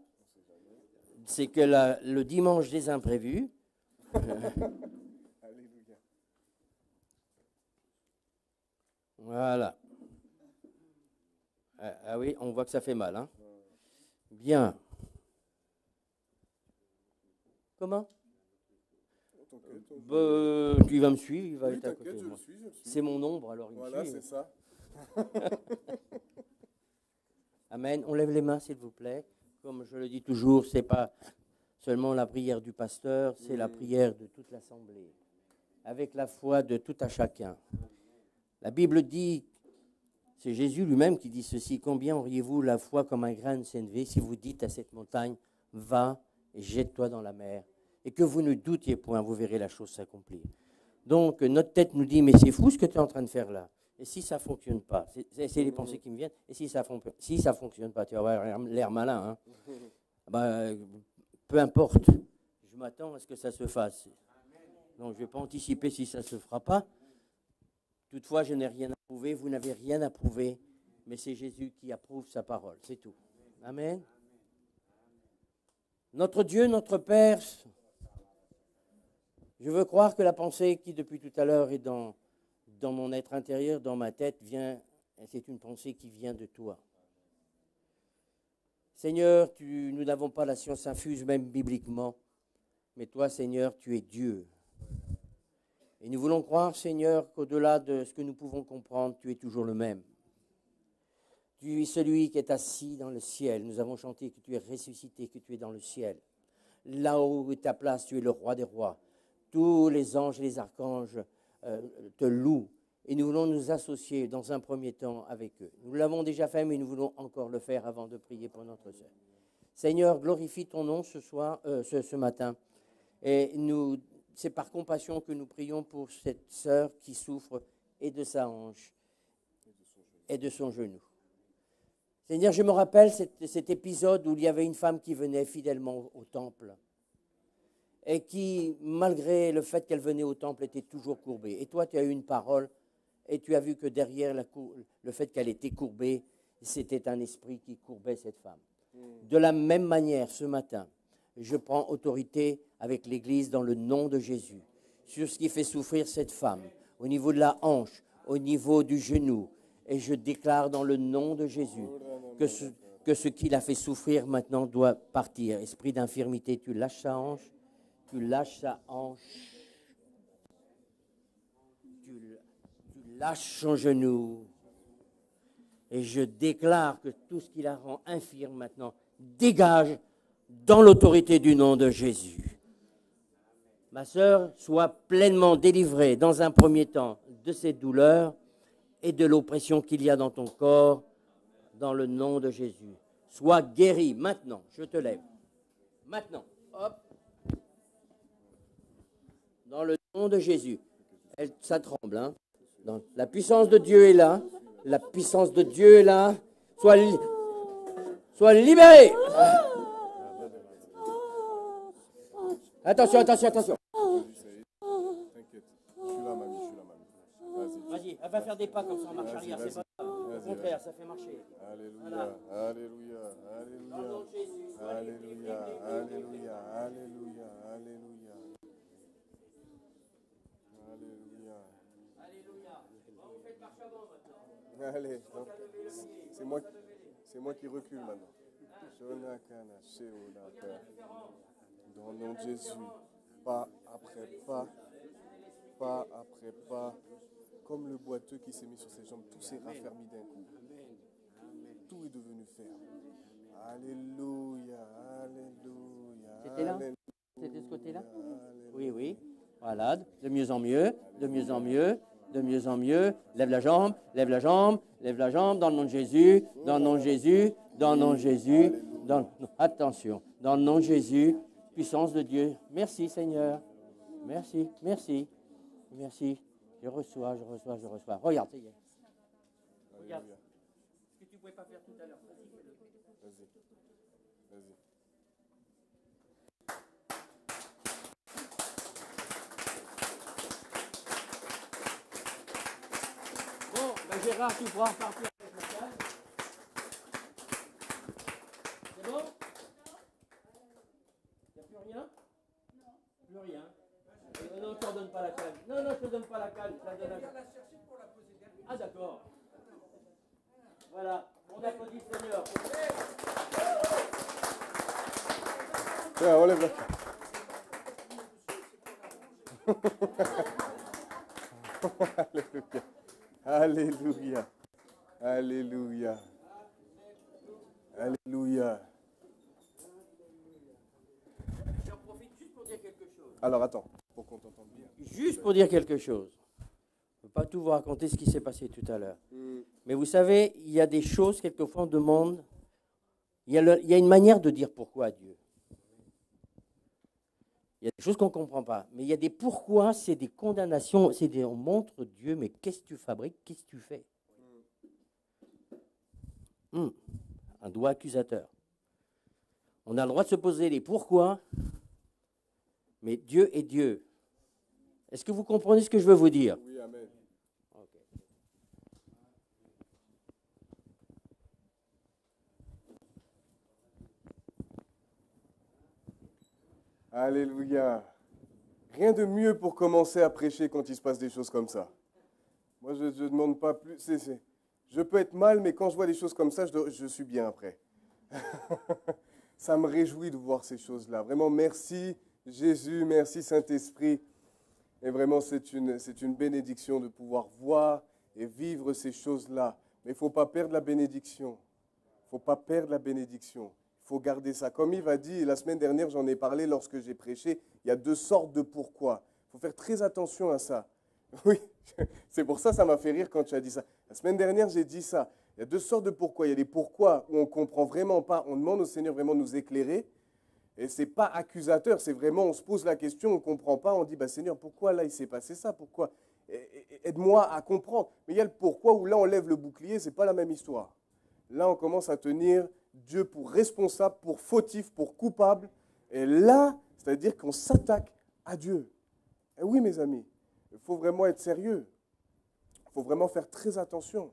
C'est que le dimanche des imprévus... Alléluia. Voilà. Ah oui, on voit que ça fait mal. Hein. Bien. Comment? Tu vas me suivre, il va être à côté de moi. C'est mon ombre, alors il voilà, me suit. c'est ça. Amen. On lève les mains, s'il vous plaît. Comme je le dis toujours, ce n'est pas seulement la prière du pasteur, c'est la prière de toute l'assemblée, avec la foi de tout à chacun. La Bible dit, c'est Jésus lui-même qui dit ceci, combien auriez-vous la foi comme un grain de sénévé si vous dites à cette montagne, va et jette-toi dans la mer, et que vous ne doutiez point, vous verrez la chose s'accomplir. Donc notre tête nous dit, mais c'est fou ce que tu es en train de faire là. Et si ça ne fonctionne pas, c'est les pensées qui me viennent, et si ça ne fonctionne pas, tu vas avoir l'air malin. Hein. Ben, peu importe, je m'attends à ce que ça se fasse. Donc je ne vais pas anticiper si ça ne se fera pas. Toutefois, je n'ai rien à prouver, vous n'avez rien à prouver, mais c'est Jésus qui approuve sa parole, c'est tout. Amen. Notre Dieu, notre Père, je veux croire que la pensée qui depuis tout à l'heure est dans mon être intérieur, dans ma tête, c'est une pensée qui vient de toi. Seigneur, nous n'avons pas la science infuse, même bibliquement, mais toi, Seigneur, tu es Dieu. Et nous voulons croire, Seigneur, qu'au-delà de ce que nous pouvons comprendre, tu es toujours le même. Tu es celui qui est assis dans le ciel. Nous avons chanté que tu es ressuscité, que tu es dans le ciel. Là-haut est ta place, tu es le roi des rois. Tous les anges et les archanges te louent. Et nous voulons nous associer dans un premier temps avec eux. Nous l'avons déjà fait, mais nous voulons encore le faire avant de prier pour notre sœur. Seigneur, glorifie ton nom ce matin. Et c'est par compassion que nous prions pour cette sœur qui souffre et de sa hanche et de son genou. Seigneur, je me rappelle cet épisode où il y avait une femme qui venait fidèlement au temple et qui, malgré le fait qu'elle venait au temple, était toujours courbée. Et toi, tu as eu une parole et tu as vu que derrière le fait qu'elle était courbée, c'était un esprit qui courbait cette femme. De la même manière, ce matin, je prends autorité avec l'Église dans le nom de Jésus sur ce qui fait souffrir cette femme, au niveau de la hanche, au niveau du genou. Et je déclare dans le nom de Jésus que ce qui l'a fait souffrir maintenant doit partir. Esprit d'infirmité, tu lâches sa hanche, tu lâches sa hanche, tu lâches son genou. Et je déclare que tout ce qui la rend infirme maintenant dégage dans l'autorité du nom de Jésus. Ma sœur, sois pleinement délivrée dans un premier temps de cette douleur et de l'oppression qu'il y a dans ton corps, dans le nom de Jésus. Sois guérie maintenant, je te lève. Maintenant, hop. Dans le nom de Jésus. Ça tremble, hein. La puissance de Dieu est là. La puissance de Dieu est là. Sois libéré. Attention. T'inquiète. Je suis là, mamie. Vas-y, elle va faire des pas comme ça en marche arrière. C'est pas grave. Au contraire, ça fait marcher. Alléluia. Voilà. Alléluia. Dans le nom de Jésus. Alléluia. Alléluia. Alléluia. Alléluia. Alléluia. Alléluia. Vous faites marche avant maintenant. Allez, donc, c'est moi qui recule maintenant. Jonakana, Sheolaka. Dans le nom de Jésus, pas après pas, pas après pas, comme le boiteux qui s'est mis sur ses jambes, tout s'est raffermi d'un coup. Tout est devenu ferme. Alléluia, alléluia. C'était là? Alléluia, C'était de ce côté-là? alléluia. Oui. Voilà, de mieux en mieux, de mieux en mieux. De mieux en mieux. Lève la jambe, lève la jambe, lève la jambe dans le nom de Jésus, dans le nom de Jésus, dans le nom de Jésus. Attention, dans le nom de Jésus, puissance de Dieu. Merci Seigneur. Merci, merci, merci. Je reçois, je reçois, je reçois. Regarde, ça y est. Regarde. Ce que tu ne pouvais pas faire tout à l'heure. Vas-y. Vas-y. Bon, ben Gérard, tu pourras repartir avec la canne. C'est bon? Il n'y a plus rien? Non. Plus rien. Non, je ne te donne pas la canne. Non, non, je ne te donne pas la canne. Je la donne à... Ah, d'accord. Voilà. On applaudit le Seigneur. Tiens, enlève la canne. Alléluia. Alléluia. Alléluia. J'en profite juste pour dire quelque chose. Alors attends, pour qu'on t'entende bien. Juste pour dire quelque chose. Je ne peux pas tout vous raconter ce qui s'est passé tout à l'heure. Mais vous savez, il y a des choses, quelquefois, on demande. Il y a une manière de dire pourquoi à Dieu. Il y a des choses qu'on ne comprend pas. Mais il y a des pourquoi, c'est des condamnations. On montre Dieu, mais qu'est-ce que tu fabriques, qu'est-ce que tu fais? Un doigt accusateur. On a le droit de se poser les pourquoi, mais Dieu est Dieu. Est-ce que vous comprenez ce que je veux vous dire? Oui, amen. Okay. Alléluia. Rien de mieux pour commencer à prêcher quand il se passe des choses comme ça. Moi, je ne demande pas plus. Je peux être mal, mais quand je vois des choses comme ça, je suis bien après. Ça me réjouit de voir ces choses-là. Vraiment, merci Jésus, merci Saint-Esprit. Et vraiment, c'est une bénédiction de pouvoir voir et vivre ces choses-là. Mais il ne faut pas perdre la bénédiction. Il ne faut pas perdre la bénédiction. Il faut garder ça. Comme Yves a dit, la semaine dernière, j'en ai parlé lorsque j'ai prêché, il y a 2 sortes de pourquoi. Il faut faire très attention à ça. Oui, c'est pour ça m'a fait rire quand tu as dit ça. La semaine dernière, j'ai dit ça. Il y a 2 sortes de pourquoi. Il y a des pourquoi où on ne comprend vraiment pas. On demande au Seigneur vraiment de nous éclairer. Et ce n'est pas accusateur, c'est vraiment, on se pose la question, on ne comprend pas, on dit, Seigneur, pourquoi là il s'est passé ça? Pourquoi? Aide-moi à comprendre. Mais il y a le pourquoi où là on lève le bouclier, ce n'est pas la même histoire. Là on commence à tenir Dieu pour responsable, pour fautif, pour coupable. Et là, c'est-à-dire qu'on s'attaque à Dieu. Et oui mes amis, il faut vraiment être sérieux. Il faut vraiment faire très attention.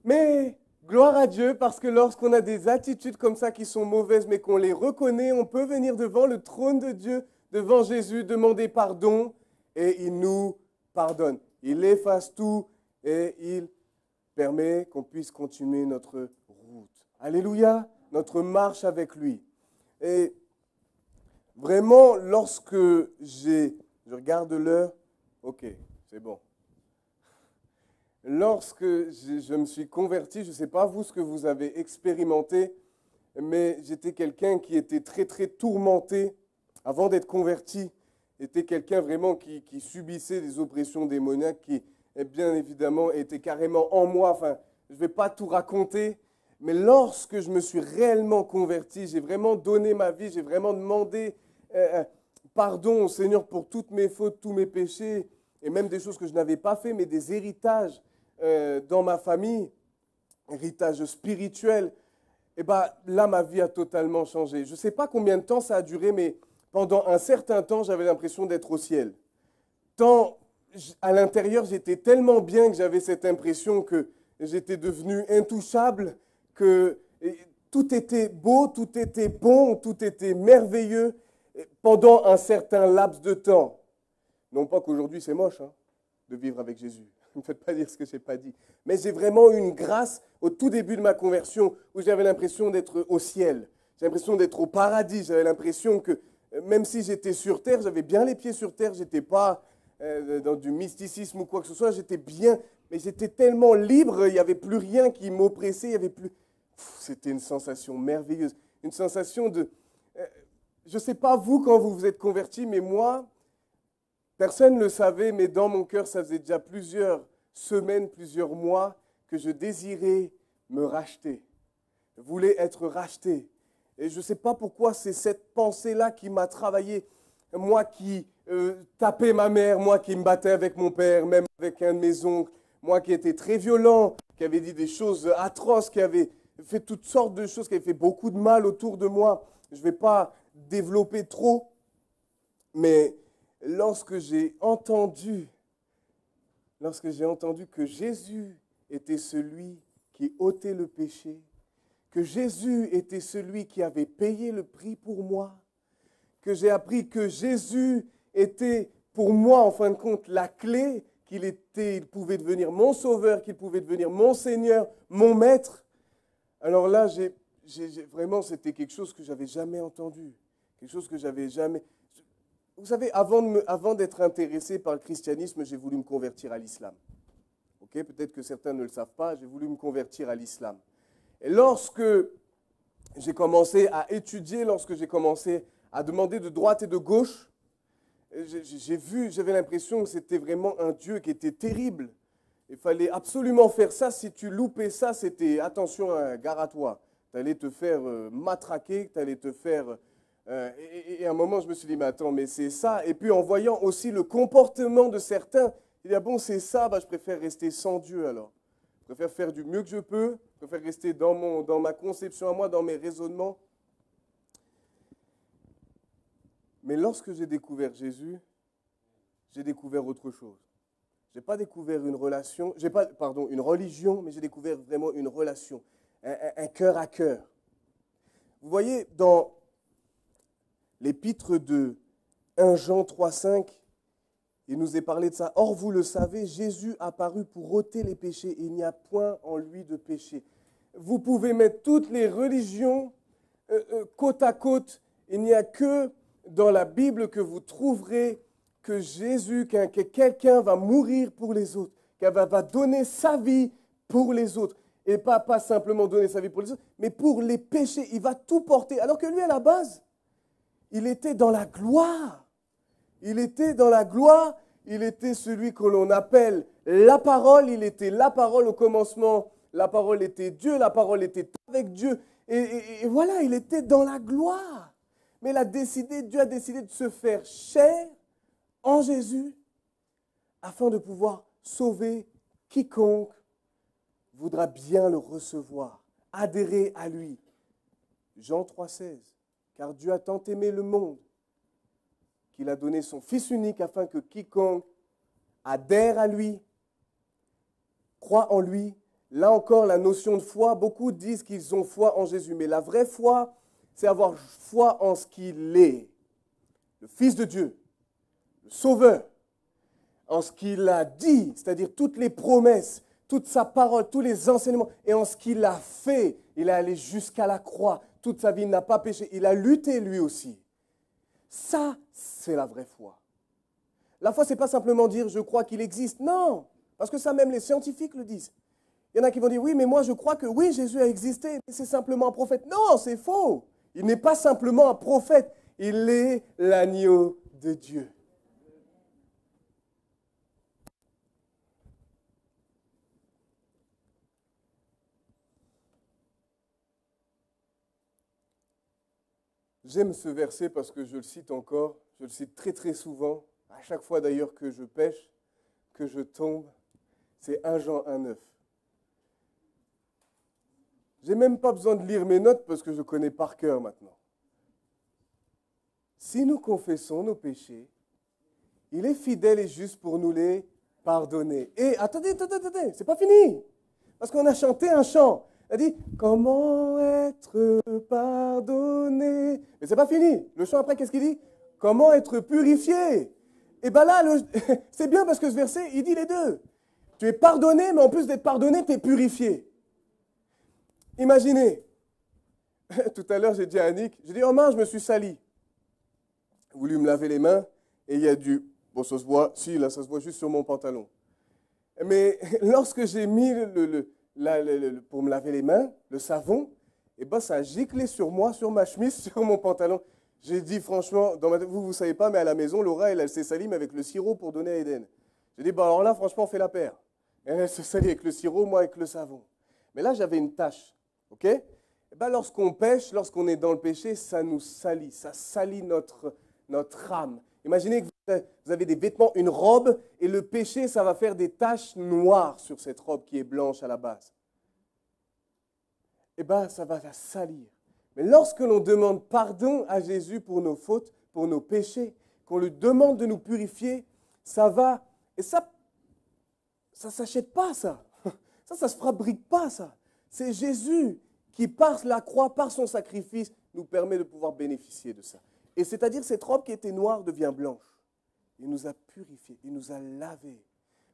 Mais gloire à Dieu, parce que lorsqu'on a des attitudes comme ça qui sont mauvaises, mais qu'on les reconnaît, on peut venir devant le trône de Dieu, devant Jésus, demander pardon, et il nous pardonne. Il efface tout, et il permet qu'on puisse continuer notre route. Alléluia, notre marche avec lui. Et vraiment, lorsque je regarde l'heure, ok, c'est bon. Lorsque je me suis converti, je ne sais pas vous ce que vous avez expérimenté, mais j'étais quelqu'un qui était très très tourmenté avant d'être converti. J'étais quelqu'un vraiment qui subissait des oppressions démoniaques, qui bien évidemment était carrément en moi. Enfin, je ne vais pas tout raconter, mais lorsque je me suis réellement converti, j'ai vraiment donné ma vie, j'ai vraiment demandé pardon au Seigneur pour toutes mes fautes, tous mes péchés, et même des choses que je n'avais pas fait, mais des héritages dans ma famille, héritage spirituel, et là, ma vie a totalement changé. Je ne sais pas combien de temps ça a duré, mais pendant un certain temps, j'avais l'impression d'être au ciel. Tant à l'intérieur, j'étais tellement bien que j'avais cette impression que j'étais devenu intouchable, que tout était beau, tout était bon, tout était merveilleux pendant un certain laps de temps. Non pas qu'aujourd'hui c'est moche de vivre avec Jésus. Ne me faites pas dire ce que je n'ai pas dit. Mais j'ai vraiment eu une grâce au tout début de ma conversion où j'avais l'impression d'être au ciel. J'avais l'impression d'être au paradis. J'avais l'impression que même si j'étais sur terre, j'avais bien les pieds sur terre. Je n'étais pas dans du mysticisme ou quoi que ce soit. J'étais bien, mais j'étais tellement libre. Il n'y avait plus rien qui m'oppressait. Il y avait plus... C'était une sensation merveilleuse. Une sensation de... je ne sais pas vous quand vous vous êtes converti, mais moi... Personne ne le savait, mais dans mon cœur, ça faisait déjà plusieurs semaines, plusieurs mois que je désirais me racheter. Je voulais être racheté. Et je ne sais pas pourquoi c'est cette pensée-là qui m'a travaillé. Moi qui tapais ma mère, moi qui me battais avec mon père, même avec un de mes oncles, moi qui étais très violent, qui avait dit des choses atroces, qui avait fait toutes sortes de choses, qui avait fait beaucoup de mal autour de moi. Je ne vais pas développer trop, mais lorsque j'ai entendu que Jésus était celui qui ôtait le péché, que Jésus était celui qui avait payé le prix pour moi, que j'ai appris que Jésus était pour moi, en fin de compte, la clé, il pouvait devenir mon sauveur, qu'il pouvait devenir mon Seigneur, mon maître. Alors là, vraiment, c'était quelque chose que je n'avais jamais entendu, quelque chose que j'avais jamais... Vous savez, avant d'être intéressé par le christianisme, j'ai voulu me convertir à l'islam. Okay, peut-être que certains ne le savent pas, j'ai voulu me convertir à l'islam. Et lorsque j'ai commencé à étudier, lorsque j'ai commencé à demander de droite et de gauche, j'avais l'impression que c'était vraiment un Dieu qui était terrible. Il fallait absolument faire ça. Si tu loupais ça, c'était attention, gare à toi. Tu allais te faire matraquer, tu allais te faire... et à un moment, je me suis dit, mais attends, mais c'est ça. Et puis en voyant aussi le comportement de certains, il dit, ah bon, c'est ça, je préfère rester sans Dieu alors. Je préfère faire du mieux que je peux, je préfère rester dans ma conception à moi, dans mes raisonnements. Mais lorsque j'ai découvert Jésus, j'ai découvert autre chose. Je n'ai pas découvert une religion, mais j'ai découvert vraiment une relation, un cœur à cœur. Vous voyez, dans l'épître de 1 Jean 3,5, il nous est parlé de ça. Or, vous le savez, Jésus apparut pour ôter les péchés, et il n'y a point en lui de péché. Vous pouvez mettre toutes les religions côte à côte, il n'y a que dans la Bible que vous trouverez que Jésus, que quelqu'un va mourir pour les autres, qu'il va donner sa vie pour les autres. Et pas simplement donner sa vie pour les autres, mais pour les péchés. Il va tout porter. Alors que lui, à la base, il était dans la gloire. Il était dans la gloire. Il était celui que l'on appelle la parole. Il était la parole au commencement. La parole était Dieu. La parole était avec Dieu. Et voilà, il était dans la gloire. Mais Dieu a décidé de se faire chair en Jésus afin de pouvoir sauver quiconque voudra bien le recevoir, adhérer à lui. Jean 3,16. Car Dieu a tant aimé le monde qu'il a donné son Fils unique afin que quiconque adhère à lui, croit en lui. Là encore, la notion de foi, beaucoup disent qu'ils ont foi en Jésus, mais la vraie foi, c'est avoir foi en ce qu'il est, le Fils de Dieu, le Sauveur, en ce qu'il a dit, c'est-à-dire toutes les promesses, toute sa parole, tous les enseignements, et en ce qu'il a fait. Il est allé jusqu'à la croix, toute sa vie, il n'a pas péché, il a lutté lui aussi. Ça, c'est la vraie foi. La foi, ce n'est pas simplement dire « je crois qu'il existe ». Non, parce que ça, même les scientifiques le disent. Il y en a qui vont dire « oui, mais moi je crois que oui, Jésus a existé, mais c'est simplement un prophète ». Non, c'est faux. Il n'est pas simplement un prophète, il est l'agneau de Dieu. J'aime ce verset parce que je le cite encore, je le cite très très souvent, à chaque fois d'ailleurs que je pêche, que je tombe, c'est 1 Jean 1,9. Je n'ai même pas besoin de lire mes notes parce que je connais par cœur maintenant. Si nous confessons nos péchés, il est fidèle et juste pour nous les pardonner. Et attendez, c'est pas fini. Parce qu'on a chanté un chant. Elle dit, comment être pardonné? Mais c'est pas fini. Le chant après, qu'est-ce qu'il dit? Comment être purifié? Et bien là, c'est bien parce que ce verset, il dit les deux. Tu es pardonné, mais en plus d'être pardonné, tu es purifié. Imaginez, tout à l'heure, j'ai dit à Annick, j'ai dit, oh mince, je me suis sali. J'ai voulu me laver les mains et il y a bon, ça se voit, si, là, ça se voit juste sur mon pantalon. Mais lorsque j'ai mis pour me laver les mains, le savon, et ben ça a giclé sur moi, sur ma chemise, sur mon pantalon. J'ai dit franchement, vous ne savez pas, mais à la maison, Laura, elle s'est salie mais avec le sirop pour donner à Eden. J'ai dit, bah alors là, franchement, on fait la paire. Elle se salit avec le sirop, moi avec le savon. Mais là, j'avais une tâche, ok? Et ben, lorsqu'on pêche, lorsqu'on est dans le péché, ça nous salit, ça salit notre âme. Imaginez que vous avez des vêtements, une robe, et le péché, ça va faire des taches noires sur cette robe qui est blanche à la base. Et bien, ça va la salir. Mais lorsque l'on demande pardon à Jésus pour nos fautes, pour nos péchés, qu'on lui demande de nous purifier, ça va. Et ça ne s'achète pas, ça. Ça ne se fabrique pas, ça. C'est Jésus qui, par la croix, par son sacrifice, nous permet de pouvoir bénéficier de ça. Et c'est-à-dire cette robe qui était noire devient blanche. Il nous a purifiés, il nous a lavés.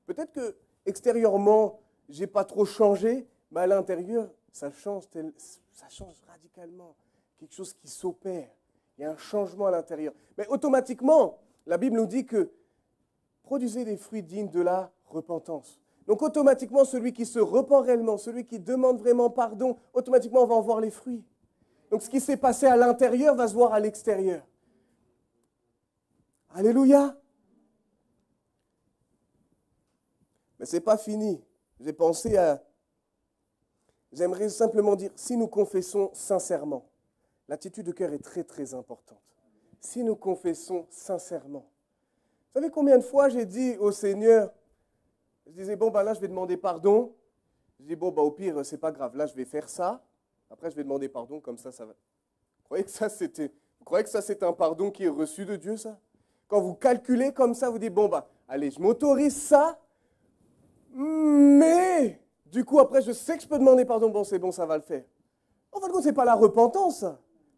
Peut-être que extérieurement, je n'ai pas trop changé, mais à l'intérieur, ça change radicalement. Quelque chose qui s'opère. Il y a un changement à l'intérieur. Mais automatiquement, la Bible nous dit que produisez des fruits dignes de la repentance. Donc automatiquement, celui qui se repent réellement, celui qui demande vraiment pardon, automatiquement, on va en voir les fruits. Donc ce qui s'est passé à l'intérieur va se voir à l'extérieur. Alléluia. Mais ce n'est pas fini. J'aimerais simplement dire, si nous confessons sincèrement, l'attitude de cœur est très très importante. Si nous confessons sincèrement. Vous savez combien de fois j'ai dit au Seigneur, je disais, bon, ben là, je vais demander pardon. Je dis, bon, ben, au pire, c'est pas grave. Là, je vais faire ça. Après, je vais demander pardon, comme ça, ça va. Vous croyez que ça, c'est un pardon qui est reçu de Dieu, ça? Quand vous calculez comme ça, vous dites, bon, ben, allez, je m'autorise ça, mais du coup, après, je sais que je peux demander pardon. Bon, c'est bon, ça va le faire. En fin de compte, ce n'est pas la repentance.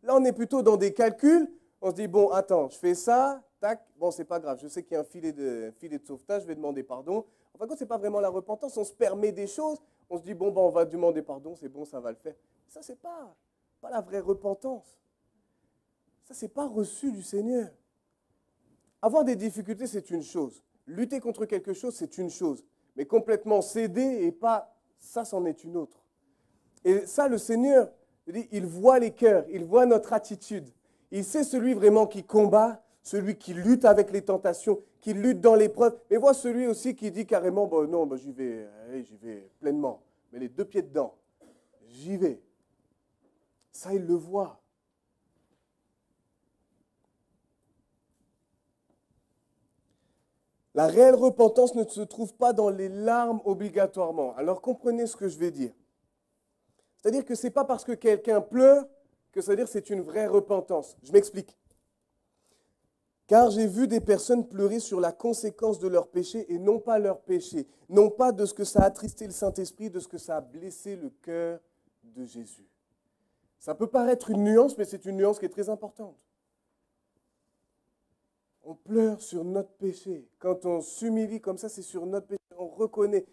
Là, on est plutôt dans des calculs. On se dit, bon, attends, je fais ça, tac, bon, c'est pas grave. Je sais qu'il y a un filet de sauvetage, je vais demander pardon. En fin de compte, ce n'est pas vraiment la repentance. On se permet des choses. On se dit, bon, ben, on va demander pardon, c'est bon, ça va le faire. Ça, ce n'est pas la vraie repentance. Ça, ce n'est pas reçu du Seigneur. Avoir des difficultés, c'est une chose. Lutter contre quelque chose, c'est une chose. Mais complètement céder et pas, ça, c'en est une autre. Et ça, le Seigneur, il voit les cœurs, il voit notre attitude. Il sait celui vraiment qui combat, celui qui lutte avec les tentations, qui lutte dans l'épreuve. Mais voit celui aussi qui dit carrément, bon, non, ben, j'y vais pleinement. Mais les deux pieds dedans, j'y vais. Ça, il le voit. La réelle repentance ne se trouve pas dans les larmes obligatoirement. Alors comprenez ce que je vais dire. C'est-à-dire que ce n'est pas parce que quelqu'un pleure que ça veut dire que c'est une vraie repentance. Je m'explique. Car j'ai vu des personnes pleurer sur la conséquence de leur péché et non pas leur péché. Non pas de ce que ça a attristé le Saint-Esprit, de ce que ça a blessé le cœur de Jésus. Ça peut paraître une nuance, mais c'est une nuance qui est très importante. On pleure sur notre péché. Quand on s'humilie comme ça, c'est sur notre péché. On reconnaît.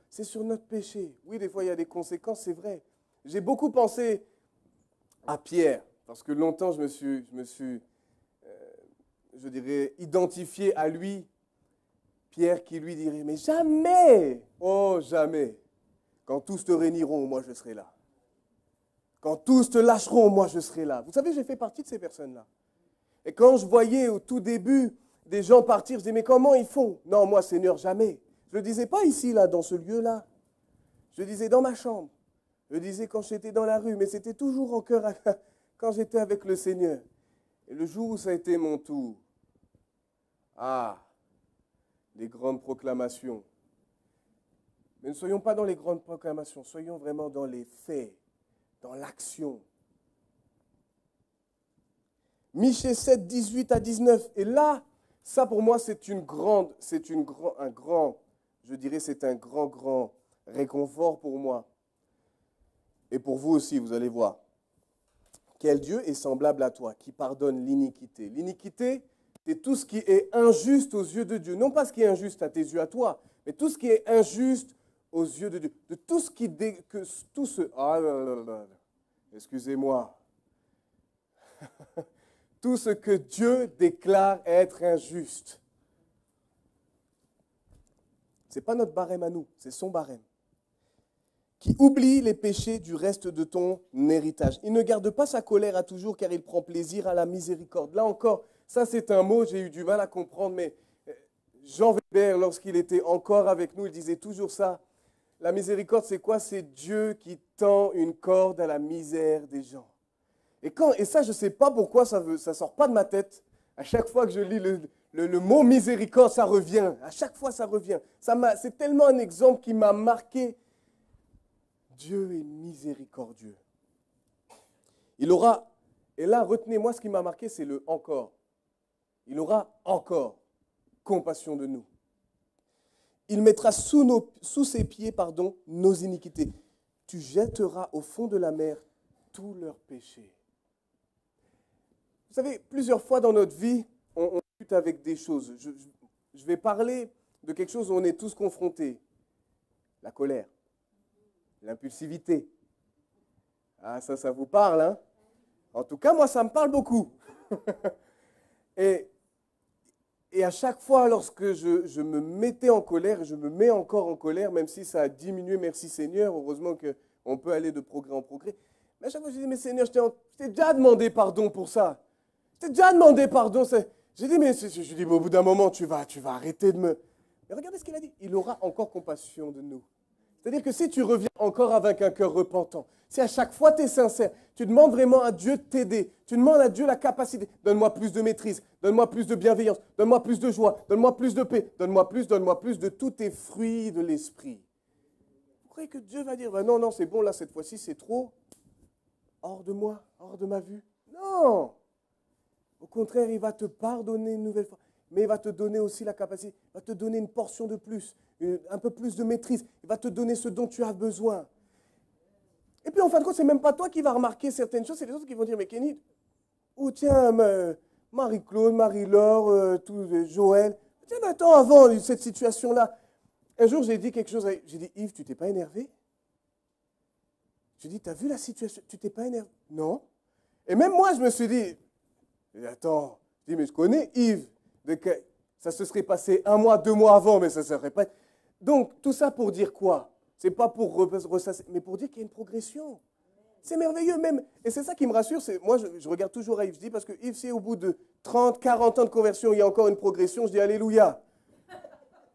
C'est sur notre péché. Oui, des fois, il y a des conséquences, c'est vrai. J'ai beaucoup pensé à Pierre, parce que longtemps, je me suis je dirais, identifié à lui. Pierre qui lui dirait, mais jamais, oh jamais, quand tous te réuniront, moi je serai là. Quand tous te lâcheront, moi je serai là. Vous savez, j'ai fait partie de ces personnes-là. Et quand je voyais au tout début des gens partir, je disais, mais comment ils font? Non, moi, Seigneur, jamais. Je ne le disais pas ici, là, dans ce lieu-là. Je le disais dans ma chambre. Je le disais quand j'étais dans la rue, mais c'était toujours en cœur quand j'étais avec le Seigneur. Et le jour où ça a été mon tour, les grandes proclamations. Mais ne soyons pas dans les grandes proclamations, soyons vraiment dans les faits, dans l'action. Michée 7, 18 à 19. Et là, ça pour moi, c'est un grand réconfort pour moi. Et pour vous aussi, vous allez voir. Quel Dieu est semblable à toi, qui pardonne l'iniquité. L'iniquité, c'est tout ce qui est injuste aux yeux de Dieu. Non pas ce qui est injuste à tes yeux à toi, mais tout ce qui est injuste aux yeux de Dieu. De tout ce qui... excusez-moi. Tout ce que Dieu déclare être injuste. Ce n'est pas notre barème à nous, c'est son barème. qui oublie les péchés du reste de ton héritage. Il ne garde pas sa colère à toujours, car il prend plaisir à la miséricorde. Là encore, ça c'est un mot, j'ai eu du mal à comprendre, mais Jean Weber, lorsqu'il était encore avec nous, il disait toujours ça. La miséricorde, c'est quoi? C'est Dieu qui tend une corde à la misère des gens. Et ça, je ne sais pas pourquoi ça ne sort pas de ma tête. À chaque fois que je lis le mot miséricorde, ça revient. À chaque fois, ça revient. C'est tellement un exemple qui m'a marqué. Dieu est miséricordieux. Il aura, et là, retenez-moi, ce qui m'a marqué, c'est le encore. Il aura encore compassion de nous. Il mettra sous ses pieds, nos iniquités. Tu jetteras au fond de la mer tous leurs péchés. Vous savez, plusieurs fois dans notre vie, on lutte avec des choses. Je vais parler de quelque chose où on est tous confrontés. La colère, l'impulsivité. Ah, ça vous parle, hein? En tout cas, moi, ça me parle beaucoup. Et à chaque fois, lorsque je me mettais en colère, et je me mets encore en colère, même si ça a diminué, merci Seigneur, heureusement qu'on peut aller de progrès en progrès. Mais à chaque fois, je dis, mais Seigneur, je t'ai déjà demandé pardon pour ça. Je t'ai déjà demandé pardon. J'ai dit, mais je dis, au bout d'un moment, tu vas arrêter de me... Mais regardez ce qu'il a dit. Il aura encore compassion de nous. C'est-à-dire que si tu reviens encore avec un cœur repentant, si à chaque fois tu es sincère, tu demandes vraiment à Dieu de t'aider, tu demandes à Dieu la capacité, donne-moi plus de maîtrise, donne-moi plus de bienveillance, donne-moi plus de joie, donne-moi plus de paix, donne-moi plus de tous tes fruits de l'esprit. Vous croyez que Dieu va dire, ben non, c'est bon, là, cette fois-ci, c'est trop hors de moi, hors de ma vue? Non! Au contraire, il va te pardonner une nouvelle fois. Mais il va te donner aussi la capacité, il va te donner une portion de plus, un peu plus de maîtrise. Il va te donner ce dont tu as besoin. Et puis en fin de compte, ce n'est même pas toi qui vas remarquer certaines choses, c'est les autres qui vont dire, mais Kenny, oh tiens, Marie-Claude, Marie-Laure, Joël, tiens, mais attends, avant cette situation-là, un jour j'ai dit quelque chose, j'ai dit, Yves, tu t'es pas énervé? J'ai dit, tu as vu la situation, tu t'es pas énervé? Non. Et même moi, je me suis dit, attends, je dis, mais je connais Yves. Ça se serait passé 1 mois, 2 mois avant, mais ça ne serait pas... Donc, tout ça pour dire quoi? Ce n'est pas pour ressasser, mais pour dire qu'il y a une progression. C'est merveilleux même. Et c'est ça qui me rassure. Moi, je regarde toujours à Yves. Je dis, parce que Yves, si au bout de 30, 40 ans de conversion, il y a encore une progression, je dis Alléluia.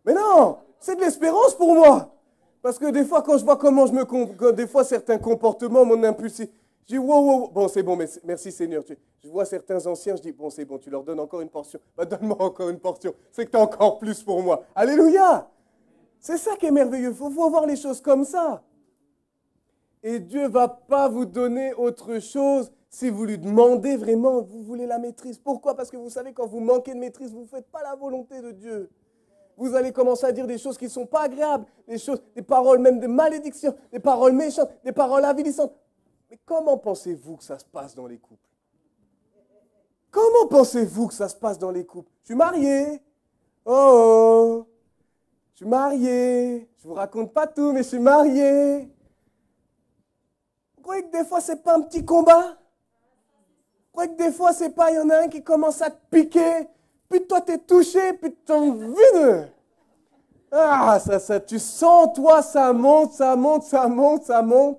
Mais non, c'est de l'espérance pour moi. Parce que des fois, quand je vois des fois certains comportements, mon impulsivité, je dis, wow, bon, c'est bon, merci Seigneur. Je vois certains anciens, je dis, bon, c'est bon, tu leur donnes encore une portion. Bah, donne-moi encore une portion. C'est que tu as encore plus pour moi. Alléluia! C'est ça qui est merveilleux. Il faut voir les choses comme ça. Et Dieu ne va pas vous donner autre chose si vous lui demandez vraiment, vous voulez la maîtrise. Pourquoi? Parce que vous savez, quand vous manquez de maîtrise, vous ne faites pas la volonté de Dieu. Vous allez commencer à dire des choses qui ne sont pas agréables, des paroles même de malédiction, des paroles méchantes, des paroles avilissantes. Mais comment pensez-vous que ça se passe dans les couples? Comment pensez-vous que ça se passe dans les couples? Je suis marié. Oh, je suis marié. Je ne vous raconte pas tout, mais je suis marié. Vous croyez que des fois, ce n'est pas un petit combat? Vous croyez que des fois, c'est pas, il y en a un qui commence à te piquer, puis toi, tu es touché, puis tu as envie de... Ah, tu sens, toi, ça monte, ça monte, ça monte, ça monte.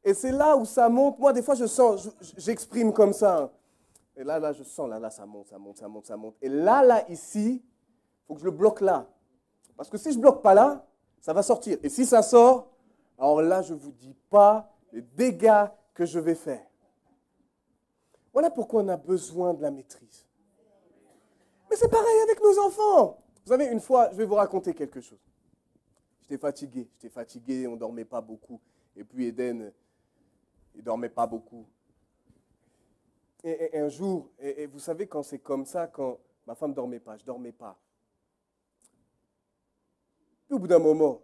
Et c'est là où ça monte. Moi, des fois, je sens, j'exprime comme ça. Et là, je sens, là, ça monte, ça monte, ça monte, ça monte. Et là, ici, il faut que je le bloque là. Parce que si je ne bloque pas là, ça va sortir. Et si ça sort, alors là, je ne vous dis pas les dégâts que je vais faire. Voilà pourquoi on a besoin de la maîtrise. Mais c'est pareil avec nos enfants. Vous savez, une fois, je vais vous raconter quelque chose. J'étais fatigué, on ne dormait pas beaucoup. Et puis Eden, il ne dormait pas beaucoup. Et un jour, et vous savez, quand c'est comme ça, quand ma femme ne dormait pas, je ne dormais pas. Puis au bout d'un moment,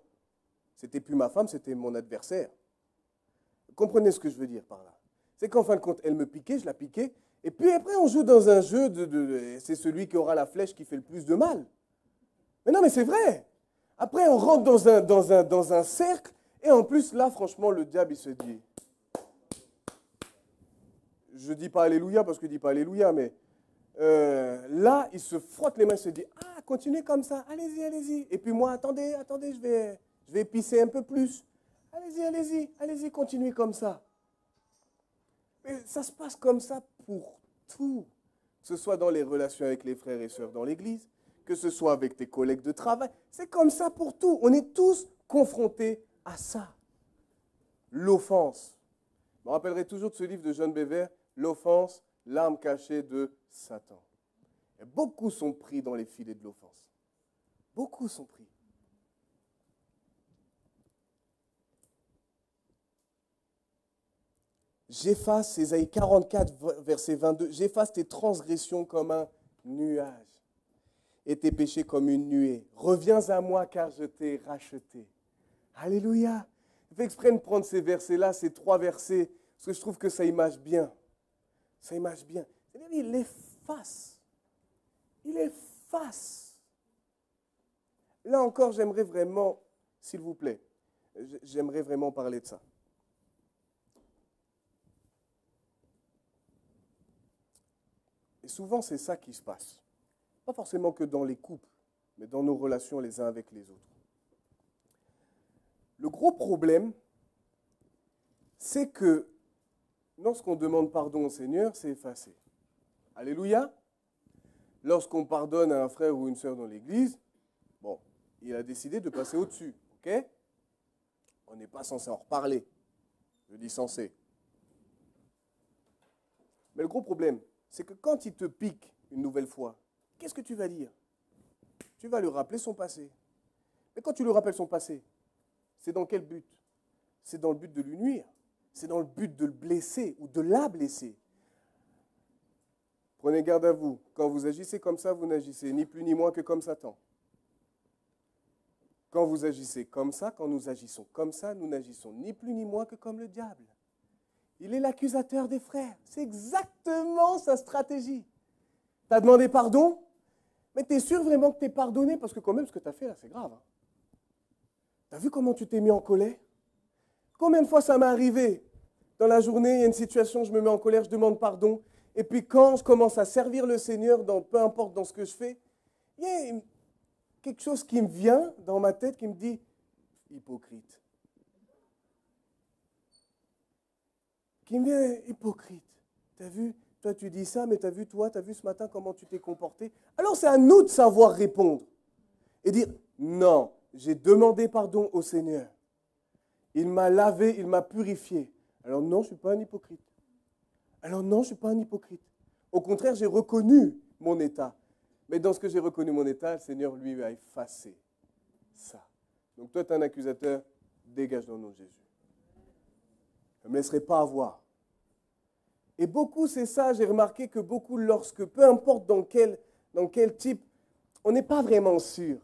c'était plus ma femme, c'était mon adversaire. Vous comprenez ce que je veux dire par là? C'est qu'en fin de compte, elle me piquait, je la piquais. Et puis après, on joue dans un jeu c'est celui qui aura la flèche qui fait le plus de mal. Mais non, mais c'est vrai. Après, on rentre dans un cercle. Et en plus, là, franchement, le diable, il se dit... Je ne dis pas Alléluia parce qu'il ne dit pas Alléluia, mais là, il se frotte les mains, il se dit, ah, continuez comme ça, allez-y, allez-y. Et puis moi, attendez, je vais pisser un peu plus. Allez-y, allez-y, allez-y, continuez comme ça. Mais ça se passe comme ça pour tout. Que ce soit dans les relations avec les frères et sœurs dans l'église, que ce soit avec tes collègues de travail. C'est comme ça pour tout. On est tous confrontés à ça. L'offense. Je me rappellerai toujours de ce livre de John Bever, L'offense, l'arme cachée de Satan. Et beaucoup sont pris dans les filets de l'offense. Beaucoup sont pris. J'efface, Ésaïe 44, verset 22, j'efface tes transgressions comme un nuage et tes péchés comme une nuée. Reviens à moi car je t'ai racheté. Alléluia. Je fais exprès de prendre ces versets-là, ces 3 versets, parce que je trouve que ça image bien. Ça image bien. C'est-à-dire, il efface. Il efface. Là encore, j'aimerais vraiment, s'il vous plaît, j'aimerais vraiment parler de ça. Et souvent, c'est ça qui se passe. Pas forcément que dans les couples, mais dans nos relations les uns avec les autres. Le gros problème, c'est que lorsqu'on demande pardon au Seigneur, c'est effacé. Alléluia. Lorsqu'on pardonne à un frère ou une sœur dans l'église, bon, il a décidé de passer au-dessus, ok? On n'est pas censé en reparler. Je dis censé. Mais le gros problème, c'est que quand il te pique une nouvelle fois, qu'est-ce que tu vas dire? Tu vas lui rappeler son passé. Mais quand tu lui rappelles son passé, c'est dans quel but? C'est dans le but de lui nuire. C'est dans le but de le blesser ou de la blesser. Prenez garde à vous. Quand vous agissez comme ça, vous n'agissez ni plus ni moins que comme Satan. Quand vous agissez comme ça, quand nous agissons comme ça, nous n'agissons ni plus ni moins que comme le diable. Il est l'accusateur des frères. C'est exactement sa stratégie. Tu as demandé pardon, mais tu es sûr vraiment que tu es pardonné? Parce que quand même, ce que tu as fait là, c'est grave. Hein. Tu as vu comment tu t'es mis en colère? Combien de fois ça m'est arrivé? Dans la journée, il y a une situation, je me mets en colère, je demande pardon. Et puis quand je commence à servir le Seigneur, peu importe dans ce que je fais, il y a quelque chose qui me vient dans ma tête qui me dit, hypocrite. Qui me vient, hypocrite. Tu as vu, toi tu dis ça, mais tu as vu toi, tu as vu ce matin comment tu t'es comporté. Alors c'est à nous de savoir répondre. Et dire, non, j'ai demandé pardon au Seigneur. Il m'a lavé, il m'a purifié. Alors non, je ne suis pas un hypocrite. Alors non, je ne suis pas un hypocrite. Au contraire, j'ai reconnu mon état. Mais dans ce que j'ai reconnu mon état, le Seigneur, lui, a effacé ça. Donc toi, tu es un accusateur, dégage dans le nom de Jésus. Je ne me laisserai pas avoir. Et beaucoup, c'est ça, j'ai remarqué que beaucoup, lorsque, peu importe dans quel type, on n'est pas vraiment sûr.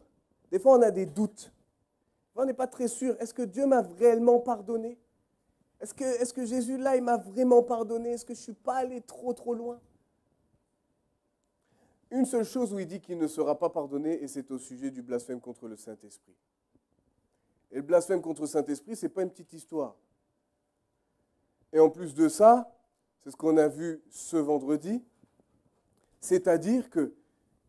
Des fois, on a des doutes. On n'est pas très sûr. Est-ce que Dieu m'a réellement pardonné? Est-ce que Jésus, là, il m'a vraiment pardonné? Est-ce que je ne suis pas allé trop loin? Une seule chose où il dit qu'il ne sera pas pardonné, et c'est au sujet du blasphème contre le Saint-Esprit. Et le blasphème contre le Saint-Esprit, ce n'est pas une petite histoire. Et en plus de ça, c'est ce qu'on a vu ce vendredi, c'est-à-dire que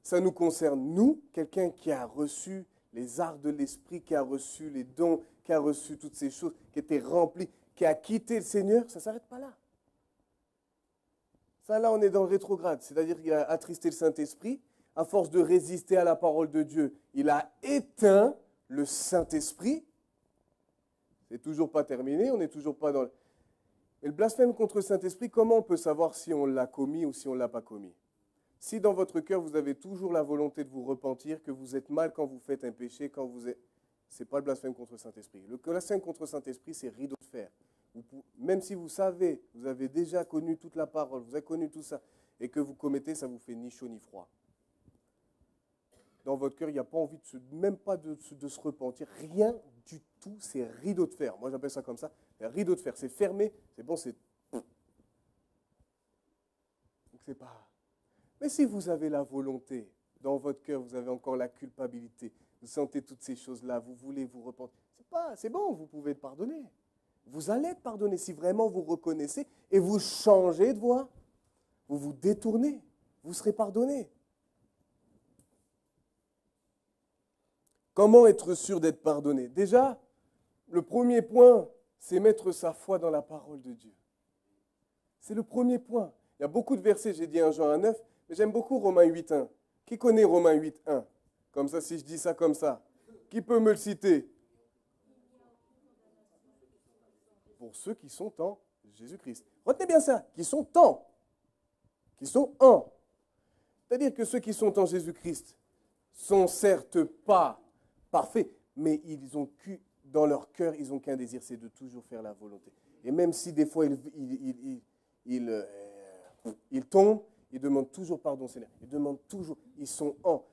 ça nous concerne, nous, quelqu'un qui a reçu les arts de l'esprit, qui a reçu les dons, qui a reçu toutes ces choses, qui était rempli, qui a quitté le Seigneur, ça ne s'arrête pas là. Ça, là, on est dans le rétrograde, c'est-à-dire qu'il a attristé le Saint-Esprit, à force de résister à la parole de Dieu, il a éteint le Saint-Esprit. C'est toujours pas terminé, on n'est toujours pas dans le... Mais le blasphème contre le Saint-Esprit, comment on peut savoir si on l'a commis ou si on ne l'a pas commis? Si dans votre cœur, vous avez toujours la volonté de vous repentir, que vous êtes mal quand vous faites un péché, quand vous êtes... Ce n'est pas le blasphème contre le Saint-Esprit. Le blasphème contre le Saint-Esprit, c'est rideau de fer. Même si vous savez, vous avez déjà connu toute la parole, vous avez connu tout ça, et que vous commettez, ça ne vous fait ni chaud ni froid. Dans votre cœur, il n'y a pas envie, même pas de se repentir. Rien du tout, c'est rideau de fer. Moi, j'appelle ça comme ça. Rideau de fer, c'est fermé, c'est bon, c'est... Donc, c'est pas... Mais si vous avez la volonté, dans votre cœur, vous avez encore la culpabilité, vous sentez toutes ces choses-là, vous voulez vous repentir, c'est bon, vous pouvez être pardonné. Vous allez être pardonné si vraiment vous reconnaissez et vous changez de voie, vous vous détournez, vous serez pardonné. Comment être sûr d'être pardonné? Déjà, le premier point, c'est mettre sa foi dans la parole de Dieu. C'est le premier point. Il y a beaucoup de versets, j'ai dit 1 Jean 1, 9, mais j'aime beaucoup Romains 8, 1. Qui connaît Romains 8, 1? Comme ça, si je dis ça comme ça. Qui peut me le citer? Pour ceux qui sont en Jésus-Christ. Retenez bien ça, qui sont en. Qui sont en. C'est-à-dire que ceux qui sont en Jésus-Christ sont certes pas parfaits, mais ils ont dans leur cœur, ils n'ont qu'un désir, c'est de toujours faire la volonté. Et même si des fois ils tombent, ils demandent toujours pardon, Seigneur. Ils demandent toujours, ils sont en.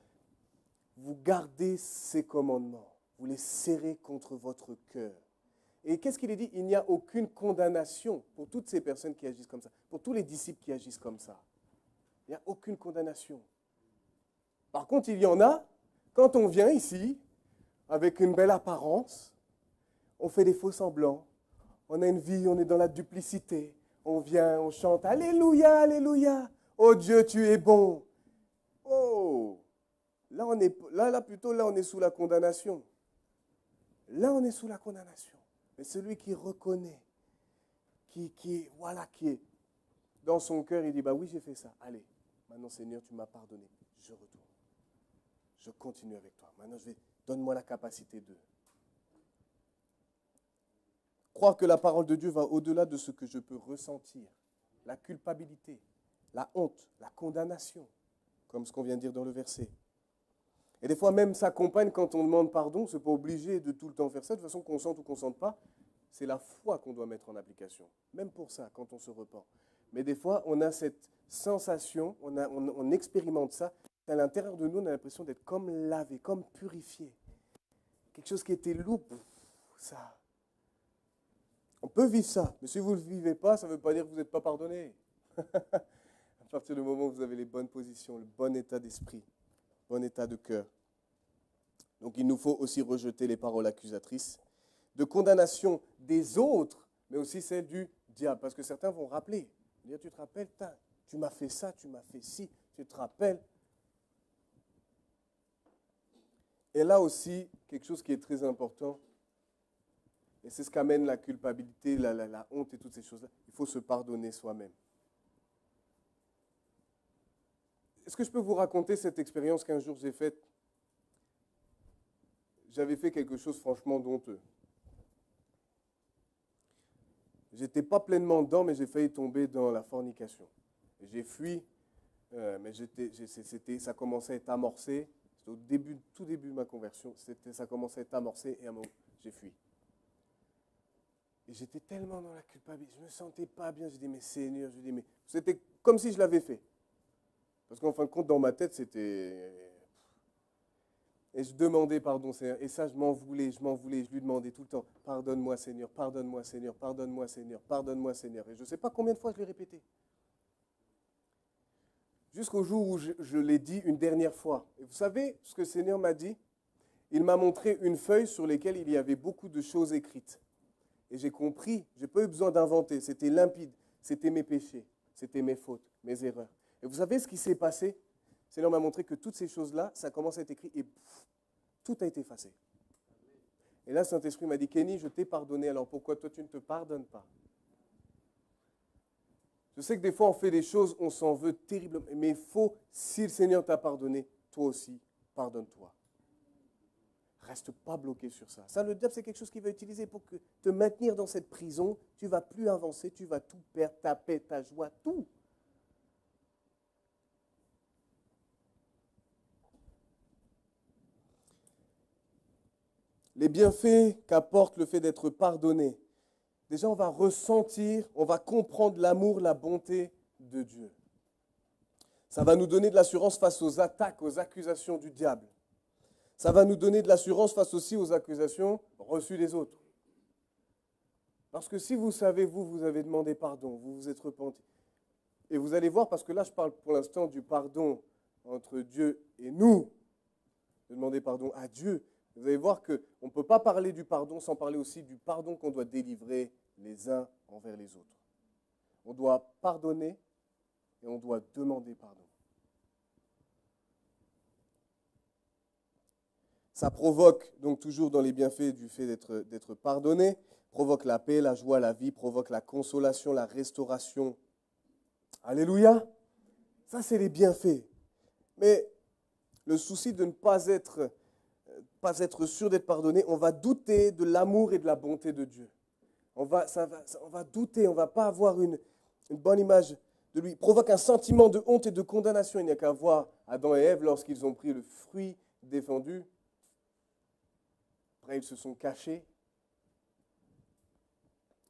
Vous gardez ces commandements, vous les serrez contre votre cœur. Et qu'est-ce qu'il est dit? Il n'y a aucune condamnation pour toutes ces personnes qui agissent comme ça, pour tous les disciples qui agissent comme ça. Il n'y a aucune condamnation. Par contre, il y en a, quand on vient ici, avec une belle apparence, on fait des faux semblants, on a une vie, on est dans la duplicité, on vient, on chante « Alléluia, Alléluia, oh Dieu, tu es bon ». Oh, là, on est sous la condamnation. Là, on est sous la condamnation. Mais celui qui reconnaît, qui est dans son cœur, il dit, bah oui, j'ai fait ça. Allez, maintenant, Seigneur, tu m'as pardonné. Je retourne. Je continue avec toi. Maintenant, donne-moi la capacité de croire que la parole de Dieu va au-delà de ce que je peux ressentir. La culpabilité, la honte, la condamnation, comme ce qu'on vient de dire dans le verset. Et des fois, même sa compagne, quand on demande pardon, ce n'est pas obligé de tout le temps faire ça. De toute façon, qu'on sente ou qu'on ne sente pas, c'est la foi qu'on doit mettre en application. Même pour ça, quand on se repent. Mais des fois, on a cette sensation, on expérimente ça. À l'intérieur de nous, on a l'impression d'être comme lavé, comme purifié. Quelque chose qui était lourd, ça. On peut vivre ça, mais si vous ne le vivez pas, ça ne veut pas dire que vous n'êtes pas pardonné. À partir du moment où vous avez les bonnes positions, le bon état d'esprit, le bon état de cœur. Donc il nous faut aussi rejeter les paroles accusatrices de condamnation des autres, mais aussi celles du diable. Parce que certains vont rappeler, dire, tu te rappelles, tu m'as fait ça, tu m'as fait ci, tu te rappelles. Et là aussi, quelque chose qui est très important, et c'est ce qu'amène la culpabilité, la honte et toutes ces choses-là, il faut se pardonner soi-même. Est-ce que je peux vous raconter cette expérience qu'un jour j'ai faite? J'avais fait quelque chose franchement d'honteux. J'étais pas pleinement dedans, mais j'ai failli tomber dans la fornication. J'ai fui, mais ça commençait à être amorcé. C'était au tout début de ma conversion. Ça commençait à être amorcé et à un moment, j'ai fui. Et j'étais tellement dans la culpabilité, je ne me sentais pas bien. Je dis, mais Seigneur, mais c'était comme si je l'avais fait. Parce qu'en fin de compte, dans ma tête, c'était... Et je demandais pardon, Seigneur. Et ça, je m'en voulais. Je lui demandais tout le temps, pardonne-moi, Seigneur, pardonne-moi, Seigneur, pardonne-moi, Seigneur, pardonne-moi, Seigneur. Et je ne sais pas combien de fois je l'ai répété. Jusqu'au jour où je l'ai dit une dernière fois. Et vous savez ce que le Seigneur m'a dit? Il m'a montré une feuille sur laquelle il y avait beaucoup de choses écrites. Et j'ai compris, je n'ai pas eu besoin d'inventer, c'était limpide, c'était mes péchés, c'était mes fautes, mes erreurs. Et vous savez ce qui s'est passé? Le Seigneur m'a montré que toutes ces choses-là, ça commence à être écrit et tout a été effacé. Et là, Saint-Esprit m'a dit, Kenny, je t'ai pardonné, alors pourquoi toi tu ne te pardonnes pas? Je sais que des fois on fait des choses, on s'en veut terriblement, mais il faut, si le Seigneur t'a pardonné, toi aussi, pardonne-toi. Reste pas bloqué sur ça. Ça, le diable, c'est quelque chose qu'il va utiliser pour te maintenir dans cette prison. Tu ne vas plus avancer, tu vas tout perdre, ta paix, ta joie, tout. Les bienfaits qu'apporte le fait d'être pardonné. Déjà, on va ressentir, on va comprendre l'amour, la bonté de Dieu. Ça va nous donner de l'assurance face aux attaques, aux accusations du diable. Ça va nous donner de l'assurance face aussi aux accusations reçues des autres. Parce que si vous savez, vous avez demandé pardon, vous vous êtes repenti. Et vous allez voir, parce que là, je parle pour l'instant du pardon entre Dieu et nous, de demander pardon à Dieu. Vous allez voir qu'on ne peut pas parler du pardon sans parler aussi du pardon qu'on doit délivrer les uns envers les autres. On doit pardonner et on doit demander pardon. Ça provoque, donc toujours dans les bienfaits du fait d'être pardonné, provoque la paix, la joie, la vie, provoque la consolation, la restauration. Alléluia. Ça, c'est les bienfaits. Mais le souci de ne pas être sûr d'être pardonné, on va douter de l'amour et de la bonté de Dieu. On va douter, on ne va pas avoir une bonne image de lui. Il provoque un sentiment de honte et de condamnation. Il n'y a qu'à voir Adam et Ève lorsqu'ils ont pris le fruit défendu. Après, ils se sont cachés.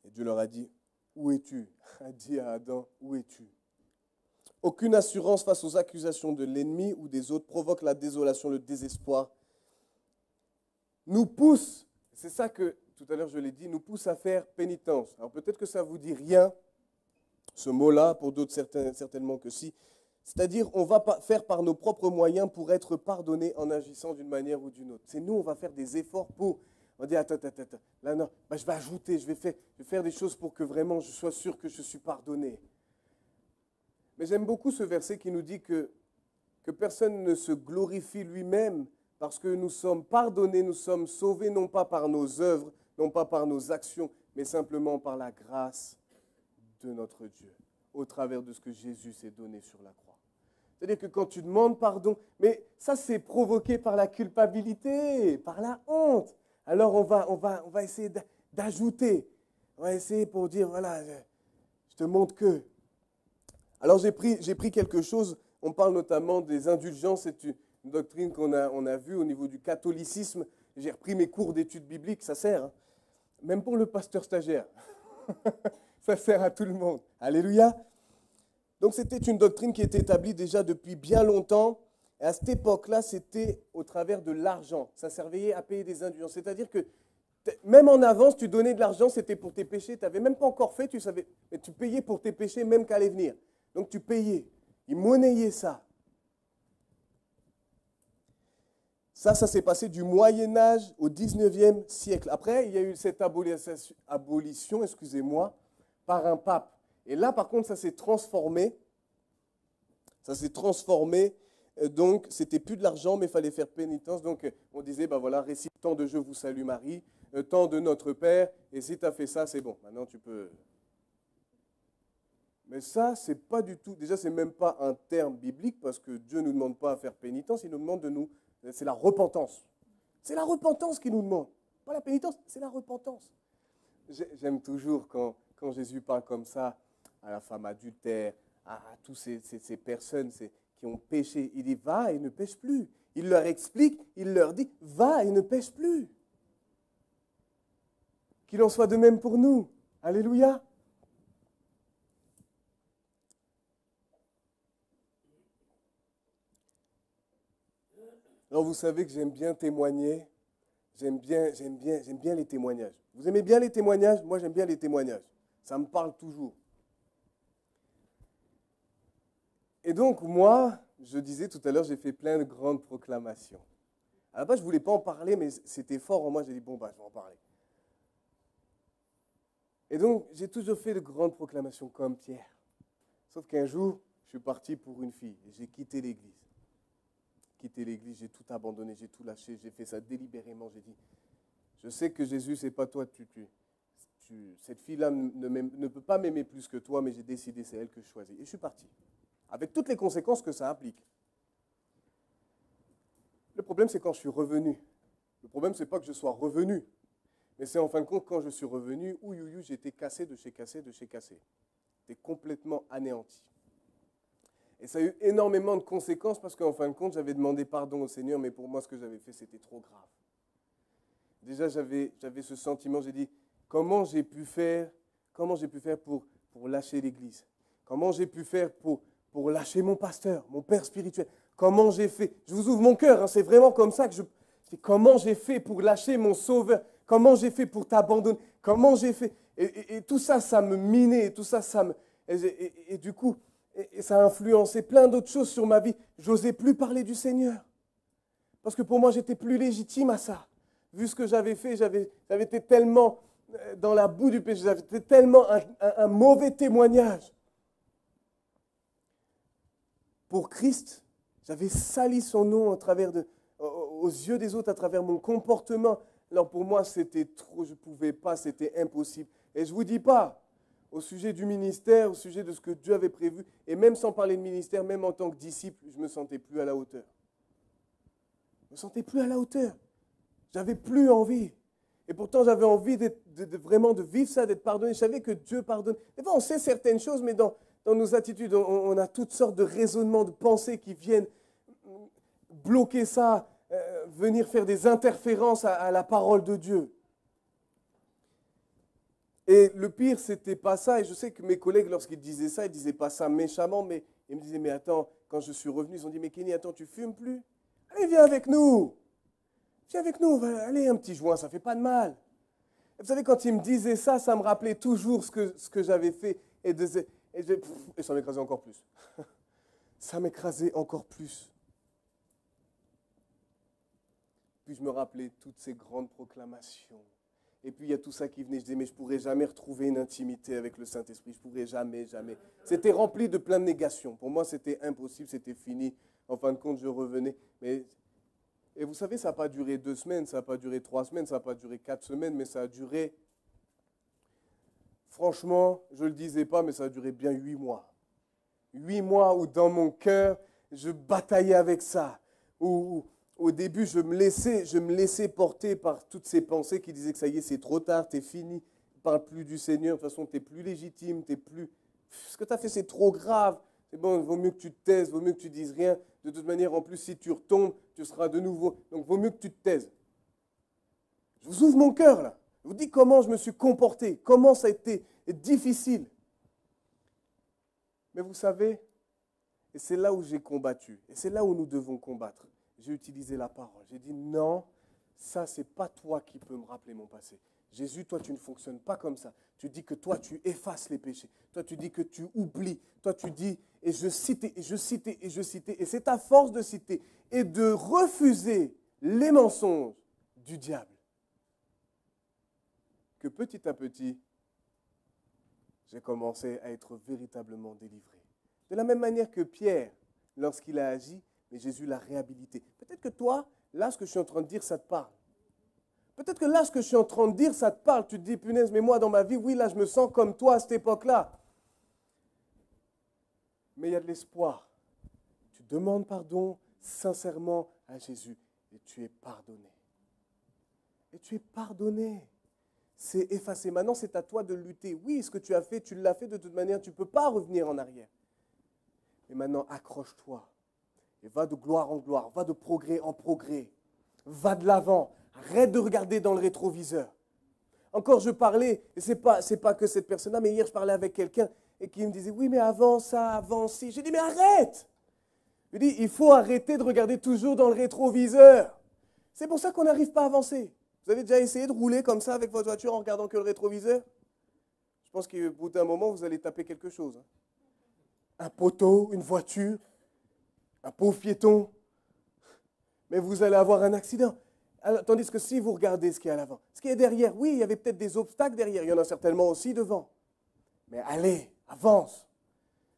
Et Dieu leur a dit, où es-tu? A dit à Adam, où es-tu? Aucune assurance face aux accusations de l'ennemi ou des autres provoque la désolation, le désespoir. Nous pousse, c'est ça que tout à l'heure je l'ai dit, nous pousse à faire pénitence. Alors peut-être que ça ne vous dit rien, ce mot-là, pour d'autres certainement que si. C'est-à-dire, on va faire par nos propres moyens pour être pardonné en agissant d'une manière ou d'une autre. C'est nous, on va faire des efforts pour... On dit, attends, là non, je vais ajouter, je vais faire des choses pour que vraiment je sois sûr que je suis pardonné. Mais j'aime beaucoup ce verset qui nous dit que personne ne se glorifie lui-même parce que nous sommes pardonnés, nous sommes sauvés non pas par nos œuvres, non pas par nos actions, mais simplement par la grâce de notre Dieu, au travers de ce que Jésus s'est donné sur la croix. C'est-à-dire que quand tu demandes pardon, mais ça c'est provoqué par la culpabilité, par la honte. Alors on va essayer d'ajouter, on va essayer pour dire, voilà, je te montre que. Alors j'ai pris quelque chose, on parle notamment des indulgences, c'est une doctrine qu'on a vue au niveau du catholicisme. J'ai repris mes cours d'études bibliques, ça sert, hein. Même pour le pasteur stagiaire. Ça sert à tout le monde. Alléluia. Donc c'était une doctrine qui était établie déjà depuis bien longtemps. Et à cette époque-là, c'était au travers de l'argent. Ça servait à payer des indulgences. C'est-à-dire que même en avance, tu donnais de l'argent, c'était pour tes péchés. Tu n'avais même pas encore fait, tu savais, mais tu payais pour tes péchés même qu'à venir. Donc tu payais. Ils monnayaient ça. Ça s'est passé du Moyen-Âge au 19e siècle. Après, il y a eu cette abolition, par un pape. Et là, par contre, ça s'est transformé. Donc, c'était plus de l'argent, mais il fallait faire pénitence. Donc, on disait, ben voilà, récite tant de Je vous salue Marie, tant de Notre Père, et si tu as fait ça, c'est bon. Maintenant, tu peux... Mais ça, c'est pas du tout... Déjà, c'est même pas un terme biblique, parce que Dieu ne nous demande pas à faire pénitence, il nous demande de nous... C'est la repentance. C'est la repentance qu'il nous demande. Pas la pénitence, c'est la repentance. J'aime toujours quand Jésus parle comme ça à la femme adultère, à tous ces personnes qui ont péché. Il dit, va et ne pêche plus. Il leur explique, il leur dit, va et ne pêche plus. Qu'il en soit de même pour nous. Alléluia. Alors vous savez que j'aime bien témoigner. J'aime bien les témoignages. Vous aimez bien les témoignages? Moi, j'aime bien les témoignages. Ça me parle toujours. Et donc, moi, je disais tout à l'heure, j'ai fait plein de grandes proclamations. À la base, je ne voulais pas en parler, mais c'était fort en moi. J'ai dit, bon, je vais en parler. Et donc, j'ai toujours fait de grandes proclamations comme Pierre. Sauf qu'un jour, je suis parti pour une fille et j'ai quitté l'église. J'ai tout abandonné, j'ai tout lâché, j'ai fait ça délibérément. J'ai dit, je sais que Jésus, c'est pas toi, cette fille-là ne peut pas m'aimer plus que toi, mais j'ai décidé, c'est elle que je choisis. Et je suis parti, avec toutes les conséquences que ça implique. Le problème, c'est quand je suis revenu. Le problème, c'est pas que je sois revenu, mais c'est en fin de compte, quand je suis revenu, j'étais cassé de chez cassé. J'étais complètement anéanti. Et ça a eu énormément de conséquences parce qu'en fin de compte, j'avais demandé pardon au Seigneur, mais pour moi, ce que j'avais fait, c'était trop grave. Déjà, j'avais ce sentiment, j'ai dit, comment j'ai pu faire pour lâcher l'Église? Comment j'ai pu faire pour lâcher mon pasteur, mon père spirituel? Comment j'ai fait? Je vous ouvre mon cœur, hein, c'est vraiment comme ça que comment j'ai fait pour lâcher mon sauveur? Comment j'ai fait pour t'abandonner? Comment j'ai fait? Et tout ça, ça me minait, et tout ça, et du coup... Et ça a influencé plein d'autres choses sur ma vie. J'osais plus parler du Seigneur. Parce que pour moi, j'étais plus légitime à ça. Vu ce que j'avais fait, j'avais été tellement dans la boue du péché, j'avais été tellement un mauvais témoignage. Pour Christ, j'avais sali son nom aux yeux des autres, à travers mon comportement, Alors pour moi, c'était trop, je ne pouvais pas, c'était impossible. Et je ne vous dis pas, au sujet du ministère, au sujet de ce que Dieu avait prévu, et même sans parler de ministère, même en tant que disciple, je ne me sentais plus à la hauteur. Je ne me sentais plus à la hauteur. J'avais plus envie. Et pourtant, j'avais envie vraiment de vivre ça, d'être pardonné. Je savais que Dieu pardonne. Des fois, on sait certaines choses, mais dans nos attitudes, on a toutes sortes de raisonnements, de pensées qui viennent bloquer ça, venir faire des interférences à la parole de Dieu. Et le pire, c'était pas ça. Et je sais que mes collègues, lorsqu'ils disaient ça, ils disaient pas ça méchamment, mais ils me disaient, mais attends, quand je suis revenu, ils ont dit, mais Kenny, attends, tu fumes plus? Allez, viens avec nous. Viens avec nous, allez, un petit joint, ça fait pas de mal. Et vous savez, quand ils me disaient ça, ça me rappelait toujours ce que j'avais fait. Et ça m'écrasait encore plus. Ça m'écrasait encore plus. Puis je me rappelais toutes ces grandes proclamations. Et puis il y a tout ça qui venait. Je disais, mais je ne pourrais jamais retrouver une intimité avec le Saint-Esprit. Je ne pourrais jamais. C'était rempli de plein de négations. Pour moi, c'était impossible, c'était fini. En fin de compte, je revenais. Et vous savez, ça n'a pas duré 2 semaines, ça n'a pas duré 3 semaines, ça n'a pas duré 4 semaines, mais ça a duré, franchement, je ne le disais pas, mais ça a duré bien 8 mois. 8 mois où dans mon cœur, je bataillais avec ça. Où au début, je me laissais porter par toutes ces pensées qui disaient que ça y est, c'est trop tard, tu es fini, ne parle plus du Seigneur, de toute façon, tu n'es plus légitime, ce que tu as fait, c'est trop grave. C'est bon, il vaut mieux que tu te taises, il vaut mieux que tu dises rien. De toute manière, en plus, si tu retombes, tu seras de nouveau. Donc, il vaut mieux que tu te taises. Je vous ouvre mon cœur, là. Je vous dis comment je me suis comporté, comment ça a été difficile. Mais vous savez, et c'est là où j'ai combattu, et c'est là où nous devons combattre. J'ai utilisé la parole. J'ai dit non, ça, c'est pas toi qui peux me rappeler mon passé. Jésus, toi, tu ne fonctionnes pas comme ça. Tu dis que toi, tu effaces les péchés. Toi, tu dis que tu oublies. Toi, tu dis, et je citais, et je citais, et je citais. Et c'est à force de citer et de refuser les mensonges du diable que petit à petit, j'ai commencé à être véritablement délivré. De la même manière que Pierre, lorsqu'il a agi, mais Jésus l'a réhabilité. Peut-être que toi, là, ce que je suis en train de dire, ça te parle. Peut-être que là, ce que je suis en train de dire, ça te parle. Tu te dis, punaise, mais moi, dans ma vie, oui, là, je me sens comme toi à cette époque-là. Mais il y a de l'espoir. Tu demandes pardon sincèrement à Jésus et tu es pardonné. Et tu es pardonné. C'est effacé. Maintenant, c'est à toi de lutter. Oui, ce que tu as fait, tu l'as fait de toute manière. Tu ne peux pas revenir en arrière. Mais maintenant, accroche-toi. Et va de gloire en gloire. Va de progrès en progrès. Va de l'avant. Arrête de regarder dans le rétroviseur. Encore, je parlais, et ce n'est pas que cette personne-là, mais hier, je parlais avec quelqu'un et qui me disait, oui, mais avant ça, avant ci. J'ai dit, mais arrête! Je dis, il faut arrêter de regarder toujours dans le rétroviseur. C'est pour ça qu'on n'arrive pas à avancer. Vous avez déjà essayé de rouler comme ça avec votre voiture en regardant que le rétroviseur? Je pense qu'au bout d'un moment, vous allez taper quelque chose. Un poteau, une voiture, un pauvre piéton. Mais vous allez avoir un accident. Alors, tandis que si vous regardez ce qu'il y a à l'avant, ce qui est derrière, oui, il y avait peut-être des obstacles derrière, il y en a certainement aussi devant. Mais allez, avance.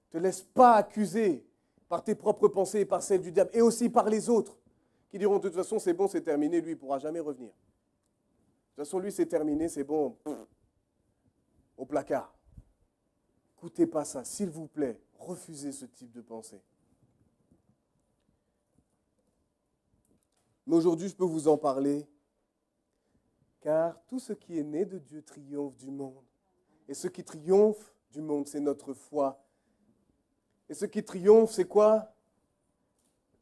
Ne te laisse pas accuser par tes propres pensées et par celles du diable, et aussi par les autres, qui diront de toute façon, c'est bon, c'est terminé, lui, il ne pourra jamais revenir. De toute façon, lui, c'est terminé, c'est bon, au placard. Écoutez pas ça, s'il vous plaît, refusez ce type de pensée. Mais aujourd'hui, je peux vous en parler, car tout ce qui est né de Dieu triomphe du monde. Et ce qui triomphe du monde, c'est notre foi. Et ce qui triomphe, c'est quoi?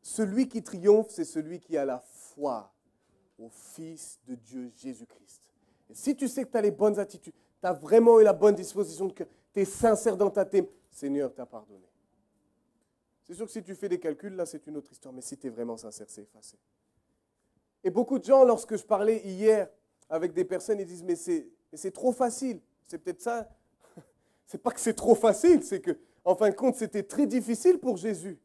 Celui qui triomphe, c'est celui qui a la foi au Fils de Dieu, Jésus-Christ. Et si tu sais que tu as les bonnes attitudes, tu as vraiment eu la bonne disposition de cœur, tu es sincère dans ta thème, Seigneur t'a pardonné. C'est sûr que si tu fais des calculs, là, c'est une autre histoire. Mais si tu es vraiment sincère, c'est effacé. Et beaucoup de gens, lorsque je parlais hier avec des personnes, ils disent, mais c'est trop facile. C'est peut-être ça. C'est pas que c'est trop facile, c'est que, en fin de compte, c'était très difficile pour Jésus.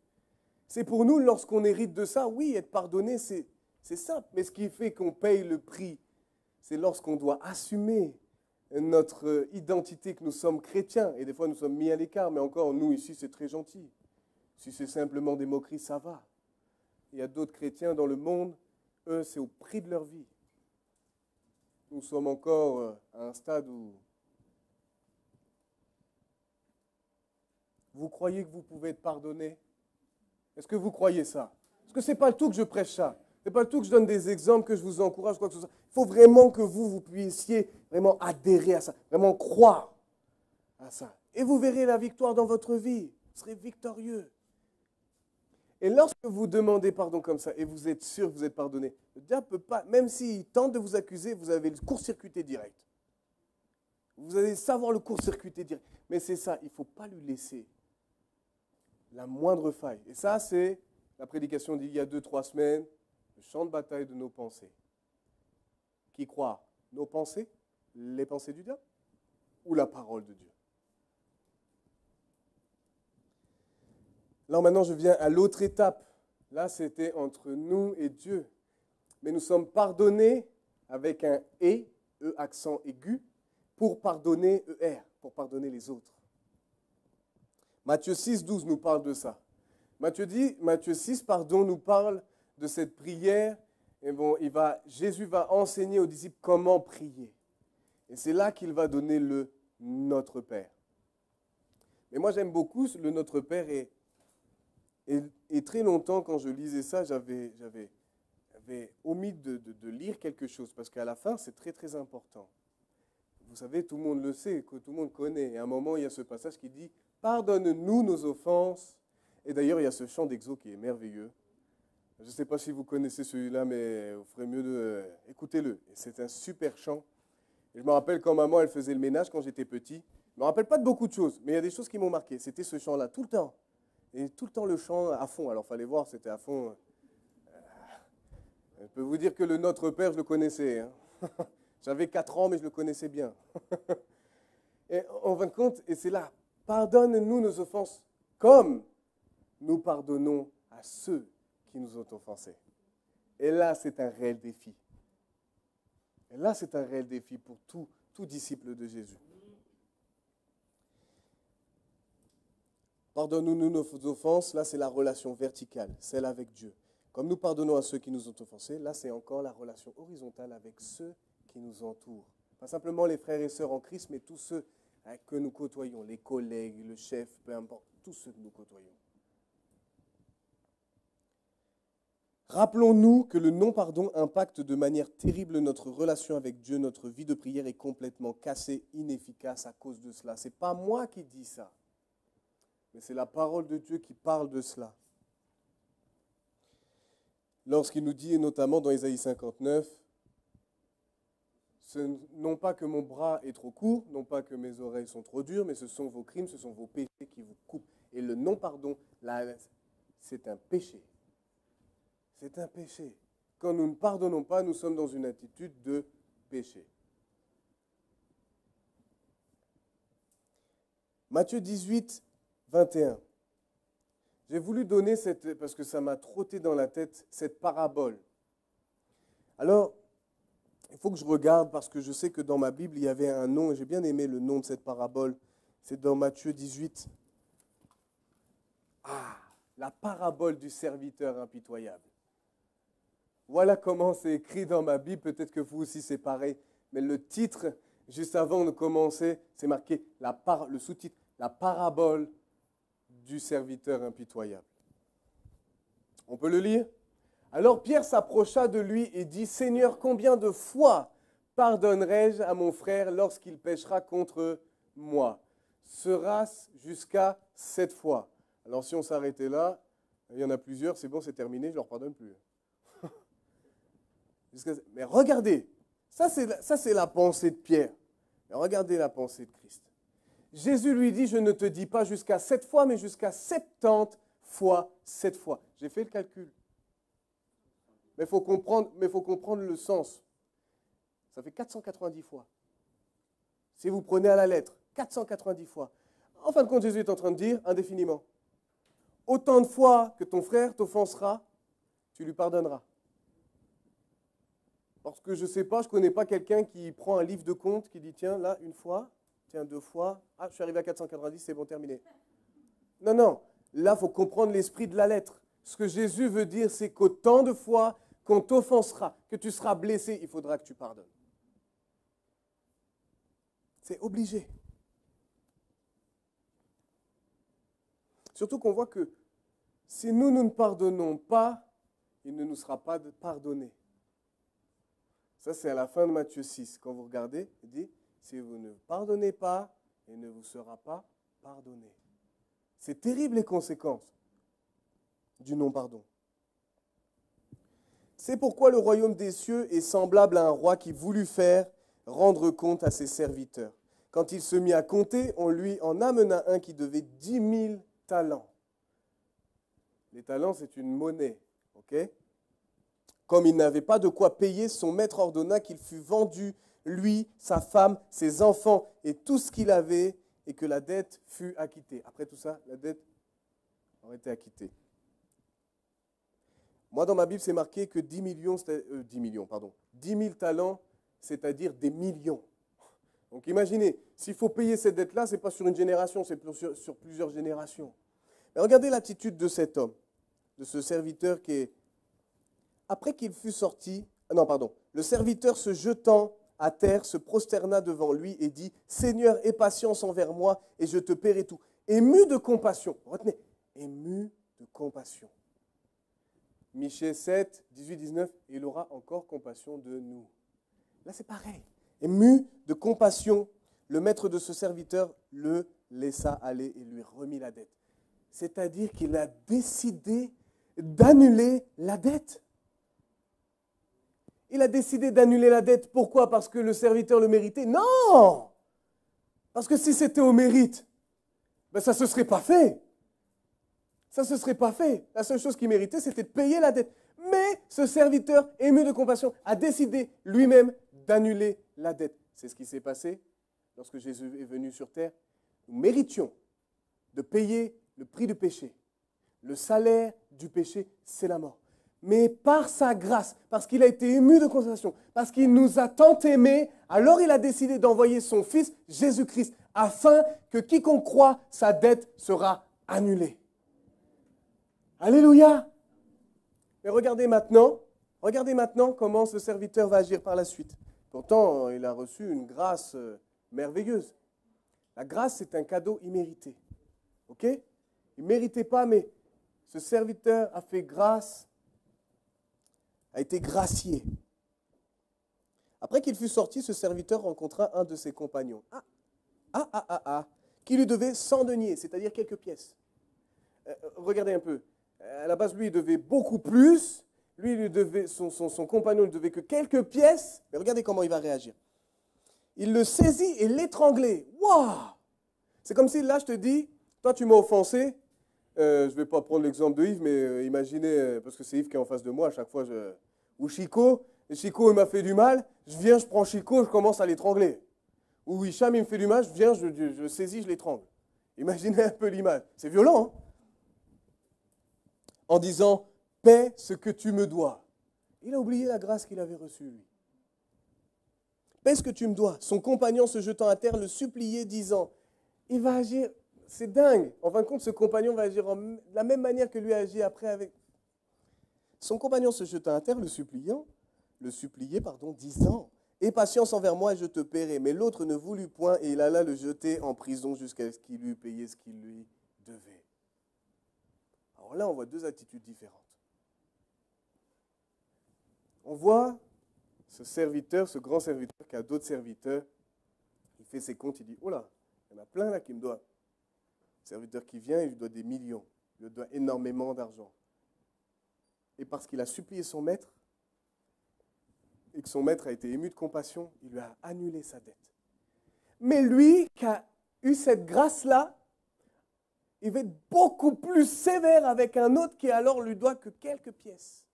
C'est pour nous, lorsqu'on hérite de ça, oui, être pardonné, c'est simple. Mais ce qui fait qu'on paye le prix, c'est lorsqu'on doit assumer notre identité, que nous sommes chrétiens. Et des fois, nous sommes mis à l'écart, mais encore, nous, ici, c'est très gentil. Si c'est simplement des moqueries, ça va. Il y a d'autres chrétiens dans le monde, eux, c'est au prix de leur vie. nous sommes encore à un stade où vous croyez que vous pouvez être pardonné? Est-ce que vous croyez ça? Parce que ce n'est pas le tout que je prêche ça. Ce n'est pas le tout que je donne des exemples, que je vous encourage, quoi que ce soit. Il faut vraiment que vous puissiez vraiment adhérer à ça, vraiment croire à ça. Et vous verrez la victoire dans votre vie. Vous serez victorieux. Et lorsque vous demandez pardon comme ça, et vous êtes sûr que vous êtes pardonné, le diable ne peut pas, même s'il tente de vous accuser, vous avez le court-circuité direct. Vous allez savoir le court-circuité direct. Mais c'est ça, il ne faut pas lui laisser la moindre faille. Et ça, c'est la prédication d'il y a 2-3 semaines, le champ de bataille de nos pensées. Qui croit? Nos pensées, les pensées du diable ou la parole de Dieu? Là, maintenant, je viens à l'autre étape. Là, c'était entre nous et Dieu. Mais nous sommes pardonnés avec un « et », « e » accent aigu, pour pardonner « er », pour pardonner les autres. Matthieu 6, 12 nous parle de ça. Matthieu 6, nous parle de cette prière. Et bon, Jésus va enseigner aux disciples comment prier. Et c'est là qu'il va donner le « Notre Père ». Mais moi, j'aime beaucoup le « Notre Père » et très longtemps, quand je lisais ça, j'avais omis de lire quelque chose, parce qu'à la fin, c'est très, très important. Vous savez, tout le monde le sait, que tout le monde connaît. Et à un moment, il y a ce passage qui dit « Pardonne-nous nos offenses ». Et d'ailleurs, il y a ce chant d'Exo qui est merveilleux. Je ne sais pas si vous connaissez celui-là, mais vous ferez mieux d'écoutez-le. C'est un super chant. Et je me rappelle quand maman, elle faisait le ménage quand j'étais petit. Je ne me rappelle pas de beaucoup de choses, mais il y a des choses qui m'ont marqué. C'était ce chant-là, tout le temps. Et tout le temps le chant à fond. Alors, il fallait voir, c'était à fond. Je peux vous dire que le Notre Père, je le connaissais. Hein. J'avais 4 ans, mais je le connaissais bien. Et en fin de compte, et c'est là, pardonne-nous nos offenses comme nous pardonnons à ceux qui nous ont offensés. Et là, c'est un réel défi. Et là, c'est un réel défi pour tout disciple de Jésus. Pardonne-nous nos offenses, là c'est la relation verticale, celle avec Dieu. Comme nous pardonnons à ceux qui nous ont offensés, là c'est encore la relation horizontale avec ceux qui nous entourent. Pas simplement les frères et sœurs en Christ, mais tous ceux que nous côtoyons, les collègues, le chef, peu importe, tous ceux que nous côtoyons. Rappelons-nous que le non-pardon impacte de manière terrible notre relation avec Dieu, notre vie de prière est complètement cassée, inefficace à cause de cela. Ce n'est pas moi qui dis ça. Mais c'est la parole de Dieu qui parle de cela. Lorsqu'il nous dit, notamment dans Ésaïe 59, non pas que mon bras est trop court, non pas que mes oreilles sont trop dures, mais ce sont vos crimes, ce sont vos péchés qui vous coupent. Et le non-pardon, là, c'est un péché. C'est un péché. Quand nous ne pardonnons pas, nous sommes dans une attitude de péché. Matthieu 18, 21. J'ai voulu donner parce que ça m'a trotté dans la tête, cette parabole. Alors, il faut que je regarde parce que je sais que dans ma Bible, il y avait un nom, et j'ai bien aimé le nom de cette parabole. C'est dans Matthieu 18. Ah, la parabole du serviteur impitoyable. Voilà comment c'est écrit dans ma Bible. Peut-être que vous aussi c'est pareil. Mais le titre, juste avant de commencer, c'est marqué le sous-titre, la parabole du serviteur impitoyable. On peut le lire? Alors Pierre s'approcha de lui et dit, « Seigneur, combien de fois pardonnerai-je à mon frère lorsqu'il péchera contre moi? Sera-ce jusqu'à 7 fois ?» Alors si on s'arrêtait là, il y en a plusieurs, c'est bon, c'est terminé, je ne leur pardonne plus. Mais regardez, ça c'est la pensée de Pierre. Mais regardez la pensée de Christ. Jésus lui dit, je ne te dis pas jusqu'à 7 fois, mais jusqu'à 70 fois 7 fois. J'ai fait le calcul. Mais il faut comprendre le sens. Ça fait 490 fois. Si vous prenez à la lettre, 490 fois. En fin de compte, Jésus est en train de dire indéfiniment. Autant de fois que ton frère t'offensera, tu lui pardonneras. Parce que je ne sais pas, je ne connais pas quelqu'un qui prend un livre de compte, qui dit, tiens, là, une fois, tiens, 2 fois, ah, je suis arrivé à 490, c'est bon, terminé. Non, non, là, il faut comprendre l'esprit de la lettre. Ce que Jésus veut dire, c'est qu'autant de fois qu'on t'offensera, que tu seras blessé, il faudra que tu pardonnes. C'est obligé. Surtout qu'on voit que si nous ne pardonnons pas, il ne nous sera pas pardonné. Ça, c'est à la fin de Matthieu 6. Quand vous regardez, il dit, si vous ne pardonnez pas, il ne vous sera pas pardonné. C'est terrible les conséquences du non-pardon. C'est pourquoi le royaume des cieux est semblable à un roi qui voulut rendre compte à ses serviteurs. Quand il se mit à compter, on lui en amena un qui devait 10 000 talents. Les talents, c'est une monnaie, ok? Comme il n'avait pas de quoi payer, son maître ordonna qu'il fût vendu, lui, sa femme, ses enfants et tout ce qu'il avait, et que la dette fût acquittée. Après tout ça, la dette aurait été acquittée. Moi, dans ma Bible, c'est marqué que 10 000 talents, c'est-à-dire des millions. Donc imaginez, s'il faut payer cette dette-là, ce n'est pas sur une génération, c'est sur plusieurs générations. Mais regardez l'attitude de cet homme, de ce serviteur qui est... Après qu'il fut sorti, le serviteur se jetant à terre, se prosterna devant lui et dit, « Seigneur, aie patience envers moi et je te paierai tout. » Ému de compassion, retenez, ému de compassion. Michée 7, 18, 19, « Il aura encore compassion de nous. » Là, c'est pareil. Ému de compassion, le maître de ce serviteur le laissa aller et lui remit la dette. C'est-à-dire qu'il a décidé d'annuler la dette. Il a décidé d'annuler la dette. Pourquoi? Parce que le serviteur le méritait? Non! Parce que si c'était au mérite, ça ne se serait pas fait. Ça ne se serait pas fait. La seule chose qu'il méritait, c'était de payer la dette. Mais ce serviteur, ému de compassion, a décidé lui-même d'annuler la dette. C'est ce qui s'est passé lorsque Jésus est venu sur terre. Nous méritions de payer le prix du péché. Le salaire du péché, c'est la mort. Mais par sa grâce, parce qu'il a été ému de compassion, parce qu'il nous a tant aimés, alors il a décidé d'envoyer son Fils, Jésus-Christ, afin que quiconque croit, sa dette sera annulée. Alléluia! Mais regardez maintenant comment ce serviteur va agir par la suite. Pourtant, il a reçu une grâce merveilleuse. La grâce, c'est un cadeau immérité. Ok? Il ne méritait pas, mais ce serviteur a fait grâce, a été gracié. Après qu'il fut sorti, ce serviteur rencontra un de ses compagnons. Qui lui devait 100 deniers, c'est-à-dire quelques pièces. Regardez un peu. À la base, lui, il devait beaucoup plus. Lui, son compagnon ne devait que quelques pièces. Mais regardez comment il va réagir. Il le saisit et l'étranglait. Waouh! C'est comme si, là, je te dis, toi, tu m'as offensé. Je ne vais pas prendre l'exemple de Yves, mais imaginez, parce que c'est Yves qui est en face de moi à chaque fois. Ou Chico, et Chico, il m'a fait du mal. Je viens, je prends Chico, je commence à l'étrangler. Ou Hicham, il me fait du mal, je viens, je le saisis, je l'étrangle. Imaginez un peu l'image. C'est violent, hein? En disant, paie ce que tu me dois. Il a oublié la grâce qu'il avait reçue, lui. Paie ce que tu me dois. Son compagnon, se jetant à terre, le suppliait, disant, il va agir, c'est dingue. En fin de compte, ce compagnon va agir de la même manière que lui a agi après avec... Son compagnon se jetant à terre, le suppliait, disant, aie patience envers moi et je te paierai. Mais l'autre ne voulut point et il alla le jeter en prison jusqu'à ce qu'il eût payé ce qu'il lui devait. Alors là, on voit deux attitudes différentes. On voit ce serviteur, ce grand serviteur qui a d'autres serviteurs. Il fait ses comptes, il dit, oh là, il y en a plein là qui me doivent. Le serviteur qui vient, il lui doit des millions. Il lui doit énormément d'argent. Et parce qu'il a supplié son maître, et que son maître a été ému de compassion, il lui a annulé sa dette. Mais lui, qui a eu cette grâce-là, il va être beaucoup plus sévère avec un autre qui alors lui doit que quelques pièces.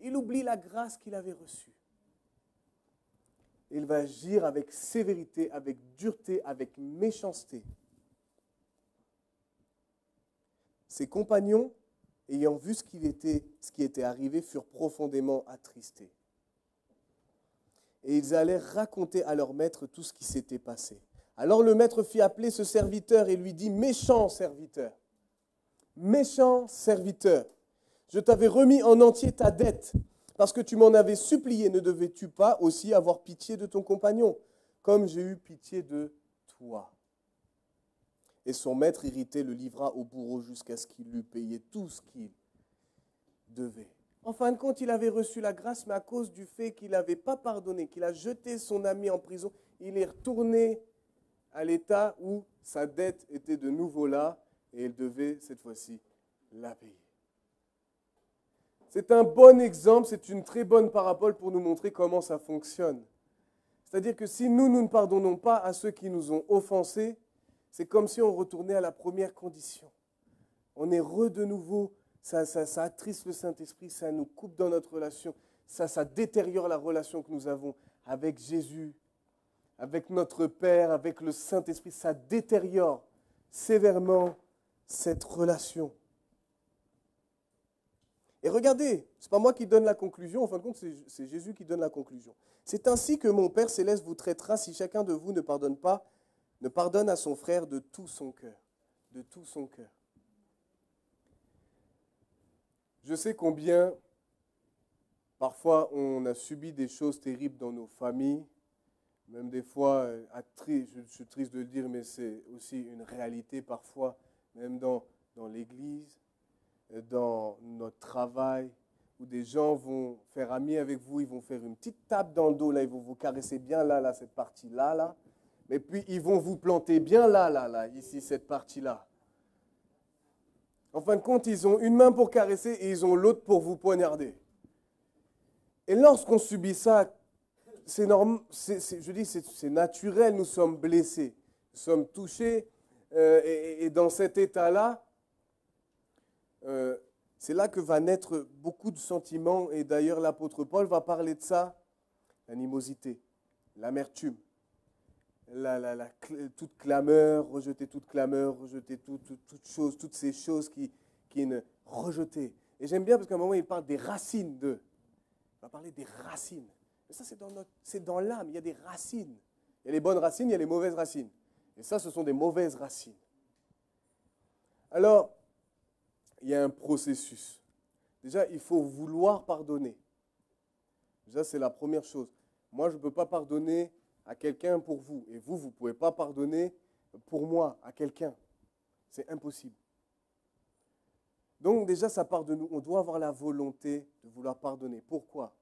Il oublie la grâce qu'il avait reçue. Il va agir avec sévérité, avec dureté, avec méchanceté. Ses compagnons, ayant vu ce qui était arrivé, furent profondément attristés. Et ils allèrent raconter à leur maître tout ce qui s'était passé. Alors le maître fit appeler ce serviteur et lui dit, « Méchant serviteur, je t'avais remis en entier ta dette, parce que tu m'en avais supplié, ne devais-tu pas aussi avoir pitié de ton compagnon, comme j'ai eu pitié de toi. Et son maître irrité le livra au bourreau jusqu'à ce qu'il eût payé tout ce qu'il devait. En fin de compte, il avait reçu la grâce, mais à cause du fait qu'il n'avait pas pardonné, qu'il a jeté son ami en prison, il est retourné à l'état où sa dette était de nouveau là et il devait cette fois-ci la payer. C'est un bon exemple, c'est une très bonne parabole pour nous montrer comment ça fonctionne. C'est-à-dire que si nous ne pardonnons pas à ceux qui nous ont offensés, c'est comme si on retournait à la première condition. On est de nouveau, ça attriste le Saint-Esprit, ça nous coupe dans notre relation, ça détériore la relation que nous avons avec Jésus, avec notre Père, avec le Saint-Esprit, ça détériore sévèrement cette relation. Et regardez, ce n'est pas moi qui donne la conclusion, en fin de compte, c'est Jésus qui donne la conclusion. C'est ainsi que mon Père céleste vous traitera si chacun de vous ne pardonne à son frère de tout son cœur. De tout son cœur. Je sais combien, parfois, on a subi des choses terribles dans nos familles, même des fois, je suis triste de le dire, mais c'est aussi une réalité parfois, même dans l'Église, dans notre travail, où des gens vont faire ami avec vous, ils vont faire une petite tape dans le dos, là, ils vont vous caresser bien là, cette partie-là, là. Mais puis, ils vont vous planter bien là, ici, cette partie-là. En fin de compte, ils ont une main pour caresser et ils ont l'autre pour vous poignarder. Et lorsqu'on subit ça, c'est normal, c'est naturel, nous sommes blessés, nous sommes touchés, et dans cet état-là, c'est là que va naître beaucoup de sentiments, et d'ailleurs l'apôtre Paul va parler de ça, l'animosité, l'amertume, toute clameur, rejeter toute toute chose, toutes ces choses qui ne rejeter. Et j'aime bien parce qu'à un moment il parle des racines d'eux. Il va parler des racines. Mais ça c'est dans l'âme, il y a des racines. Il y a les bonnes racines, il y a les mauvaises racines. Et ça, ce sont des mauvaises racines. Alors, il y a un processus. Déjà, il faut vouloir pardonner. Déjà, c'est la première chose. Moi, je ne peux pas pardonner à quelqu'un pour vous. Et vous ne pouvez pas pardonner pour moi à quelqu'un. C'est impossible. Donc, déjà, ça part de nous. On doit avoir la volonté de vouloir pardonner. Pourquoi ?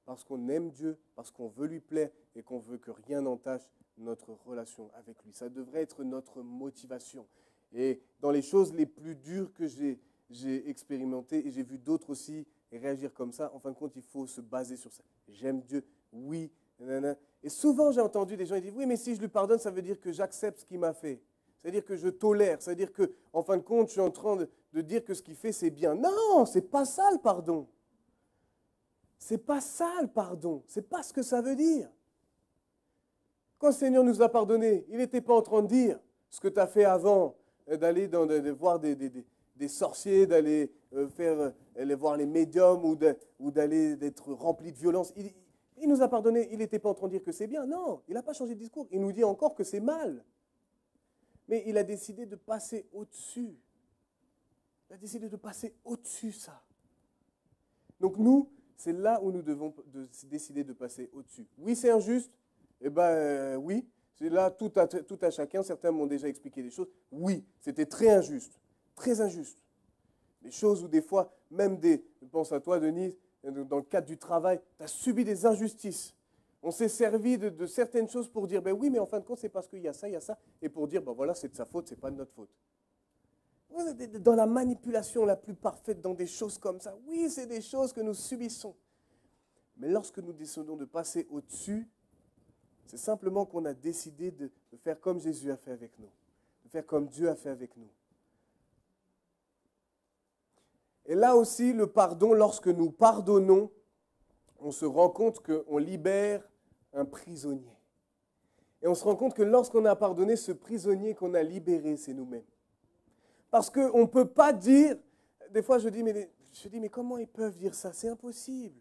Parce qu'on aime Dieu, parce qu'on veut lui plaire et qu'on veut que rien n'entache notre relation avec lui. Ça devrait être notre motivation. Et dans les choses les plus dures que j'ai expérimentées, et j'ai vu d'autres aussi réagir comme ça, en fin de compte, il faut se baser sur ça. J'aime Dieu, oui, nanana. Et souvent, j'ai entendu des gens qui disent, oui, mais si je lui pardonne, ça veut dire que j'accepte ce qu'il m'a fait. C'est-à-dire que je tolère, c'est-à-dire que, en fin de compte, je suis en train de dire que ce qu'il fait, c'est bien. Non, c'est pas ça le pardon. C'est pas ça le pardon. C'est pas ce que ça veut dire. Quand le Seigneur nous a pardonné, il n'était pas en train de dire ce que tu as fait avant, d'aller voir des sorciers, d'aller aller voir les médiums ou d'aller d'être rempli de violence. Il nous a pardonné, il n'était pas en train de dire que c'est bien. Non, il n'a pas changé de discours. Il nous dit encore que c'est mal. Mais il a décidé de passer au-dessus. Il a décidé de passer au-dessus ça. Donc nous, c'est là où nous devons décider de passer au-dessus. Oui, c'est injuste. Eh bien, oui. C'est là tout à chacun. Certains m'ont déjà expliqué des choses. Oui, c'était très injuste. Très injuste. Des choses où des fois, même je pense à toi, Denise, dans le cadre du travail, tu as subi des injustices. On s'est servi de certaines choses pour dire, ben oui, mais en fin de compte, c'est parce qu'il y a ça, et pour dire, ben voilà, c'est de sa faute, c'est pas de notre faute. Vous êtes dans la manipulation la plus parfaite, dans des choses comme ça. Oui, c'est des choses que nous subissons. Mais lorsque nous décidons de passer au-dessus, c'est simplement qu'on a décidé de faire comme Jésus a fait avec nous, de faire comme Dieu a fait avec nous. Et là aussi, le pardon, lorsque nous pardonnons, on se rend compte qu'on libère un prisonnier. Et on se rend compte que lorsqu'on a pardonné, ce prisonnier qu'on a libéré, c'est nous-mêmes. Parce qu'on ne peut pas dire, des fois je dis, mais comment ils peuvent dire ça? C'est impossible.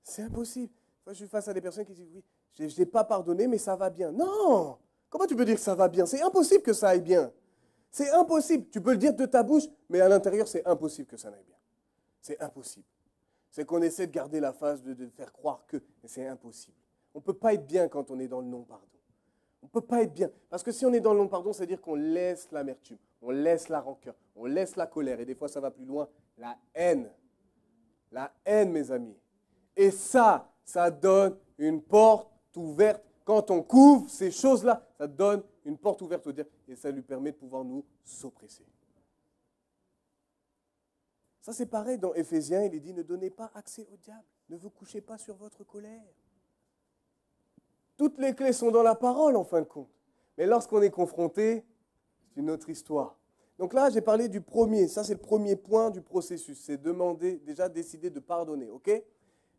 C'est impossible. Moi, je suis face à des personnes qui disent, oui, je n'ai pas pardonné, mais ça va bien. Non! Comment tu peux dire que ça va bien? C'est impossible que ça aille bien. C'est impossible. Tu peux le dire de ta bouche, mais à l'intérieur, c'est impossible que ça n'aille bien. C'est impossible. C'est qu'on essaie de garder la face, de faire croire que, mais c'est impossible. On ne peut pas être bien quand on est dans le non-pardon. On ne peut pas être bien. Parce que si on est dans le non-pardon, c'est-à-dire qu'on laisse l'amertume, on laisse la rancœur, on laisse la colère. Et des fois, ça va plus loin. La haine. La haine, mes amis. Et ça donne une porte ouverte. Quand on couvre ces choses-là, ça donne une porte ouverte au diable. Et ça lui permet de pouvoir nous oppresser. Ça, c'est pareil dans Éphésiens. Il est dit, ne donnez pas accès au diable. Ne vous couchez pas sur votre colère. Toutes les clés sont dans la parole, en fin de compte. Mais lorsqu'on est confronté, c'est une autre histoire. Donc là, j'ai parlé du premier. Ça, c'est le premier point du processus. C'est demander, déjà décider de pardonner, ok?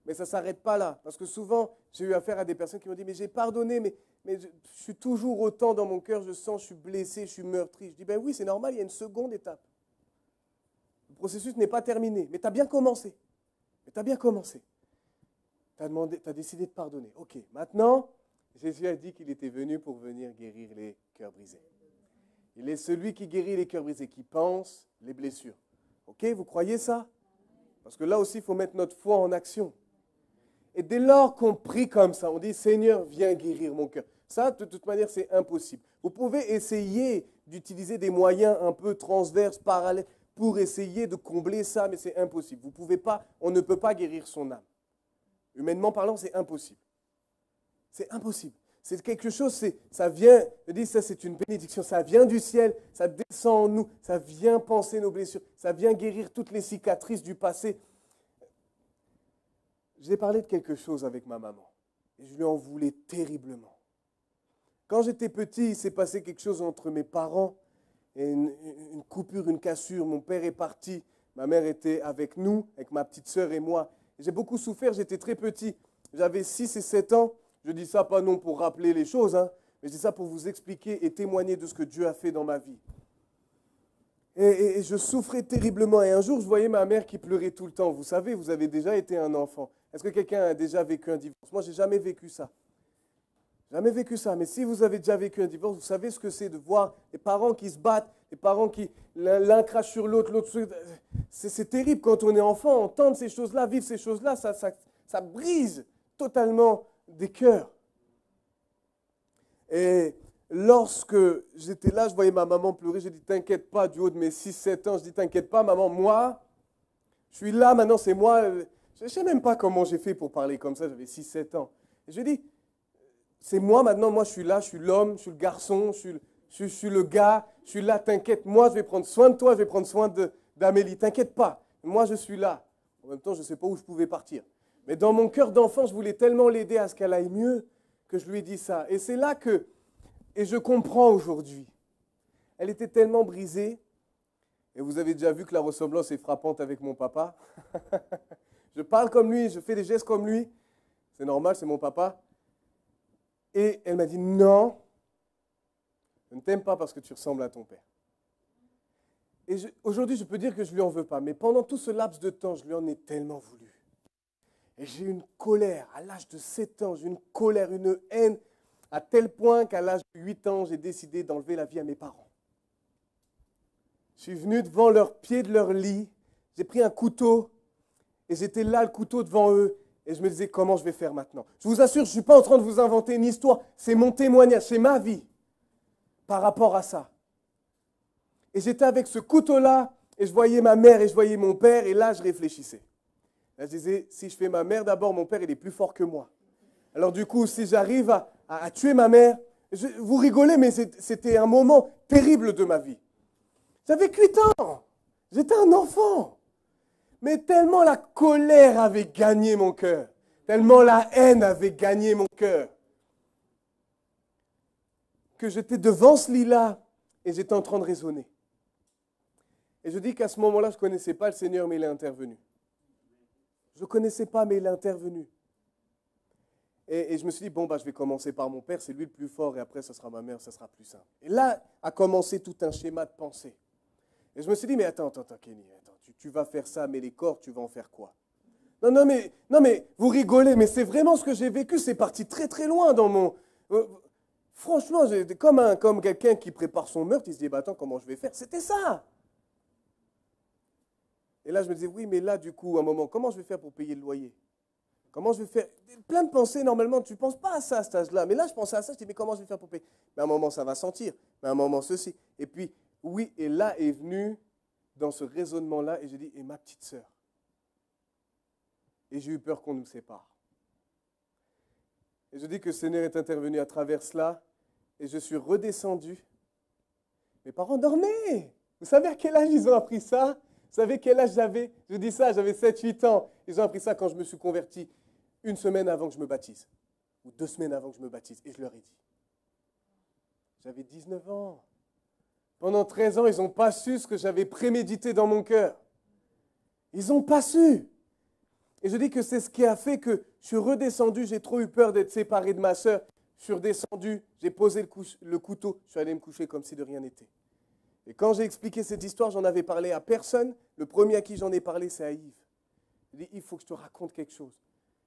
Mais ça ne s'arrête pas là. Parce que souvent, j'ai eu affaire à des personnes qui m'ont dit, mais j'ai pardonné, mais je suis toujours autant dans mon cœur, je sens, je suis blessé, je suis meurtri. Je dis, ben oui, c'est normal, il y a une seconde étape. Le processus n'est pas terminé, mais tu as bien commencé. Tu as décidé de pardonner. Ok, maintenant, Jésus a dit qu'il était venu pour venir guérir les cœurs brisés. Il est celui qui guérit les cœurs brisés, qui pense les blessures. Ok, vous croyez ça? Parce que là aussi, il faut mettre notre foi en action. Et dès lors qu'on prie comme ça, on dit, Seigneur, viens guérir mon cœur. Ça, de toute manière, c'est impossible. Vous pouvez essayer d'utiliser des moyens un peu transverses, parallèles, pour essayer de combler ça, mais c'est impossible. Vous pouvez pas, on ne peut pas guérir son âme. Humainement parlant, c'est impossible. C'est impossible. C'est quelque chose, ça vient, je dis ça c'est une bénédiction, ça vient du ciel, ça descend en nous, ça vient panser nos blessures, ça vient guérir toutes les cicatrices du passé. J'ai parlé de quelque chose avec ma maman et je lui en voulais terriblement. Quand j'étais petit, il s'est passé quelque chose entre mes parents, et une coupure, une cassure, mon père est parti, ma mère était avec nous, avec ma petite sœur et moi. J'ai beaucoup souffert, j'étais très petit, j'avais 6 et 7 ans. Je dis ça pas non pour rappeler les choses, hein, mais je dis ça pour vous expliquer et témoigner de ce que Dieu a fait dans ma vie. Et je souffrais terriblement. Et un jour, je voyais ma mère qui pleurait tout le temps. Vous savez, vous avez déjà été un enfant. Est-ce que quelqu'un a déjà vécu un divorce? Moi, je n'ai jamais vécu ça. Jamais vécu ça. Mais si vous avez déjà vécu un divorce, vous savez ce que c'est de voir les parents qui se battent, les parents qui, l'un crache sur l'autre, c'est terrible quand on est enfant, entendre ces choses-là, vivre ces choses-là, ça brise totalement des cœurs. Et lorsque j'étais là, je voyais ma maman pleurer, j'ai dit, t'inquiète pas, du haut de mes 6-7 ans, je dis, t'inquiète pas, maman, moi, je suis là, maintenant c'est moi. Je ne sais même pas comment j'ai fait pour parler comme ça, j'avais 6-7 ans. Et je dis, c'est moi maintenant, moi je suis là, je suis l'homme, je suis le garçon, je suis le gars, je suis là, t'inquiète, moi je vais prendre soin de toi, je vais prendre soin d'Amélie, t'inquiète pas, moi je suis là. En même temps, je ne sais pas où je pouvais partir. Mais dans mon cœur d'enfant, je voulais tellement l'aider à ce qu'elle aille mieux que je lui ai dit ça. Et c'est là que, et je comprends aujourd'hui, elle était tellement brisée, et vous avez déjà vu que la ressemblance est frappante avec mon papa. Je parle comme lui, je fais des gestes comme lui, c'est normal, c'est mon papa. Et elle m'a dit, non, je ne t'aime pas parce que tu ressembles à ton père. Et aujourd'hui, je peux dire que je ne lui en veux pas, mais pendant tout ce laps de temps, je lui en ai tellement voulu. Et j'ai eu une colère, à l'âge de 7 ans, j'ai eu une colère, une haine, à tel point qu'à l'âge de 8 ans, j'ai décidé d'enlever la vie à mes parents. Je suis venu devant leurs pieds de leur lit, j'ai pris un couteau, et j'étais là, le couteau devant eux, et je me disais, comment je vais faire maintenant? Je vous assure, je ne suis pas en train de vous inventer une histoire, c'est mon témoignage, c'est ma vie par rapport à ça. Et j'étais avec ce couteau-là, et je voyais ma mère et je voyais mon père, et là, je réfléchissais. Là, je disais, si je fais ma mère d'abord, mon père, il est plus fort que moi. Alors du coup, si j'arrive à tuer ma mère, vous rigolez, mais c'était un moment terrible de ma vie. J'avais 8 ans, j'étais un enfant. Mais tellement la colère avait gagné mon cœur, tellement la haine avait gagné mon cœur, que j'étais devant ce lit-là et j'étais en train de raisonner. Et je dis qu'à ce moment-là, je ne connaissais pas le Seigneur, mais il est intervenu. Je ne connaissais pas, mais il est intervenu. Et je me suis dit, bon, je vais commencer par mon père, c'est lui le plus fort, et après, ce sera ma mère, ça sera plus simple. Et là a commencé tout un schéma de pensée. Et je me suis dit, mais attends, Kenny, tu vas faire ça, mais les corps, tu vas en faire quoi? Non, mais vous rigolez, mais c'est vraiment ce que j'ai vécu, c'est parti très très loin dans mon... franchement, j'étais comme quelqu'un qui prépare son meurtre, il se dit, attends, comment je vais faire? C'était ça. Et là, je me disais, oui, mais là, du coup, à un moment, comment je vais faire pour payer le loyer? Comment je vais faire? Plein de pensées, normalement, tu ne penses pas à ça à cet âge-là. Mais là, je pensais à ça, je dis, mais comment je vais faire pour payer? Mais à un moment, ça va sentir. Mais à un moment, ceci. Et puis, oui, et là est venu, dans ce raisonnement-là, et j'ai dit, et ma petite sœur? Et j'ai eu peur qu'on nous sépare. Et je dis que le Seigneur est intervenu à travers cela, et je suis redescendu. Mes parents dormaient. Vous savez à quel âge ils ont appris ça? Vous savez quel âge j'avais? Je dis ça, j'avais 7-8 ans. Ils ont appris ça quand je me suis converti, 1 semaine avant que je me baptise. Ou 2 semaines avant que je me baptise. Et je leur ai dit. J'avais 19 ans. Pendant 13 ans, ils n'ont pas su ce que j'avais prémédité dans mon cœur. Ils n'ont pas su. Et je dis que c'est ce qui a fait que je suis redescendu. J'ai trop eu peur d'être séparé de ma sœur. Je suis redescendu, j'ai posé le couteau. Je suis allé me coucher comme si de rien n'était. Et quand j'ai expliqué cette histoire, j'en avais parlé à personne. Le premier à qui j'en ai parlé, c'est à Yves. Il dit, il faut que je te raconte quelque chose.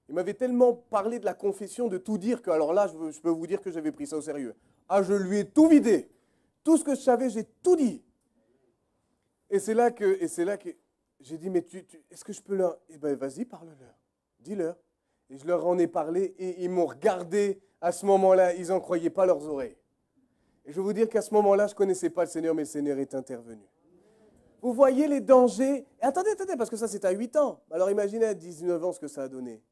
Il m'avait tellement parlé de la confession, de tout dire, que alors là, je peux vous dire que j'avais pris ça au sérieux. Ah, je lui ai tout vidé. Tout ce que je savais, j'ai tout dit. Et c'est là que j'ai dit, mais est-ce que je peux leur... Eh bien, vas-y, parle-leur. Dis-leur. Et je leur en ai parlé et ils m'ont regardé à ce moment-là. Ils n'en croyaient pas leurs oreilles. Et je vais vous dire qu'à ce moment-là, je ne connaissais pas le Seigneur, mais le Seigneur est intervenu. Vous voyez les dangers. Et attendez, parce que ça, c'est à 8 ans. Alors imaginez à 19 ans ce que ça a donné.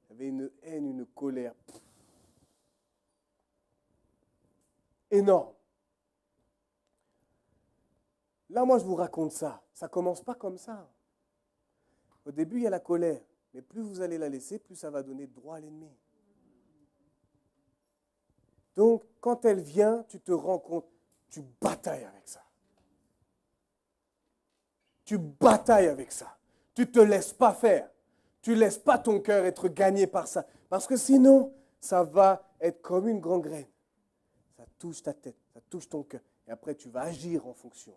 Il y avait une haine, une colère. Énorme. Là, moi, je vous raconte ça. Ça ne commence pas comme ça. Au début, il y a la colère. Mais plus vous allez la laisser, plus ça va donner droit à l'ennemi. Donc, quand elle vient, tu te rends compte, tu batailles avec ça. Tu batailles avec ça. Tu ne te laisses pas faire. Tu ne laisses pas ton cœur être gagné par ça. Parce que sinon, ça va être comme une gangrène. Ça touche ta tête, ça touche ton cœur. Et après, tu vas agir en fonction.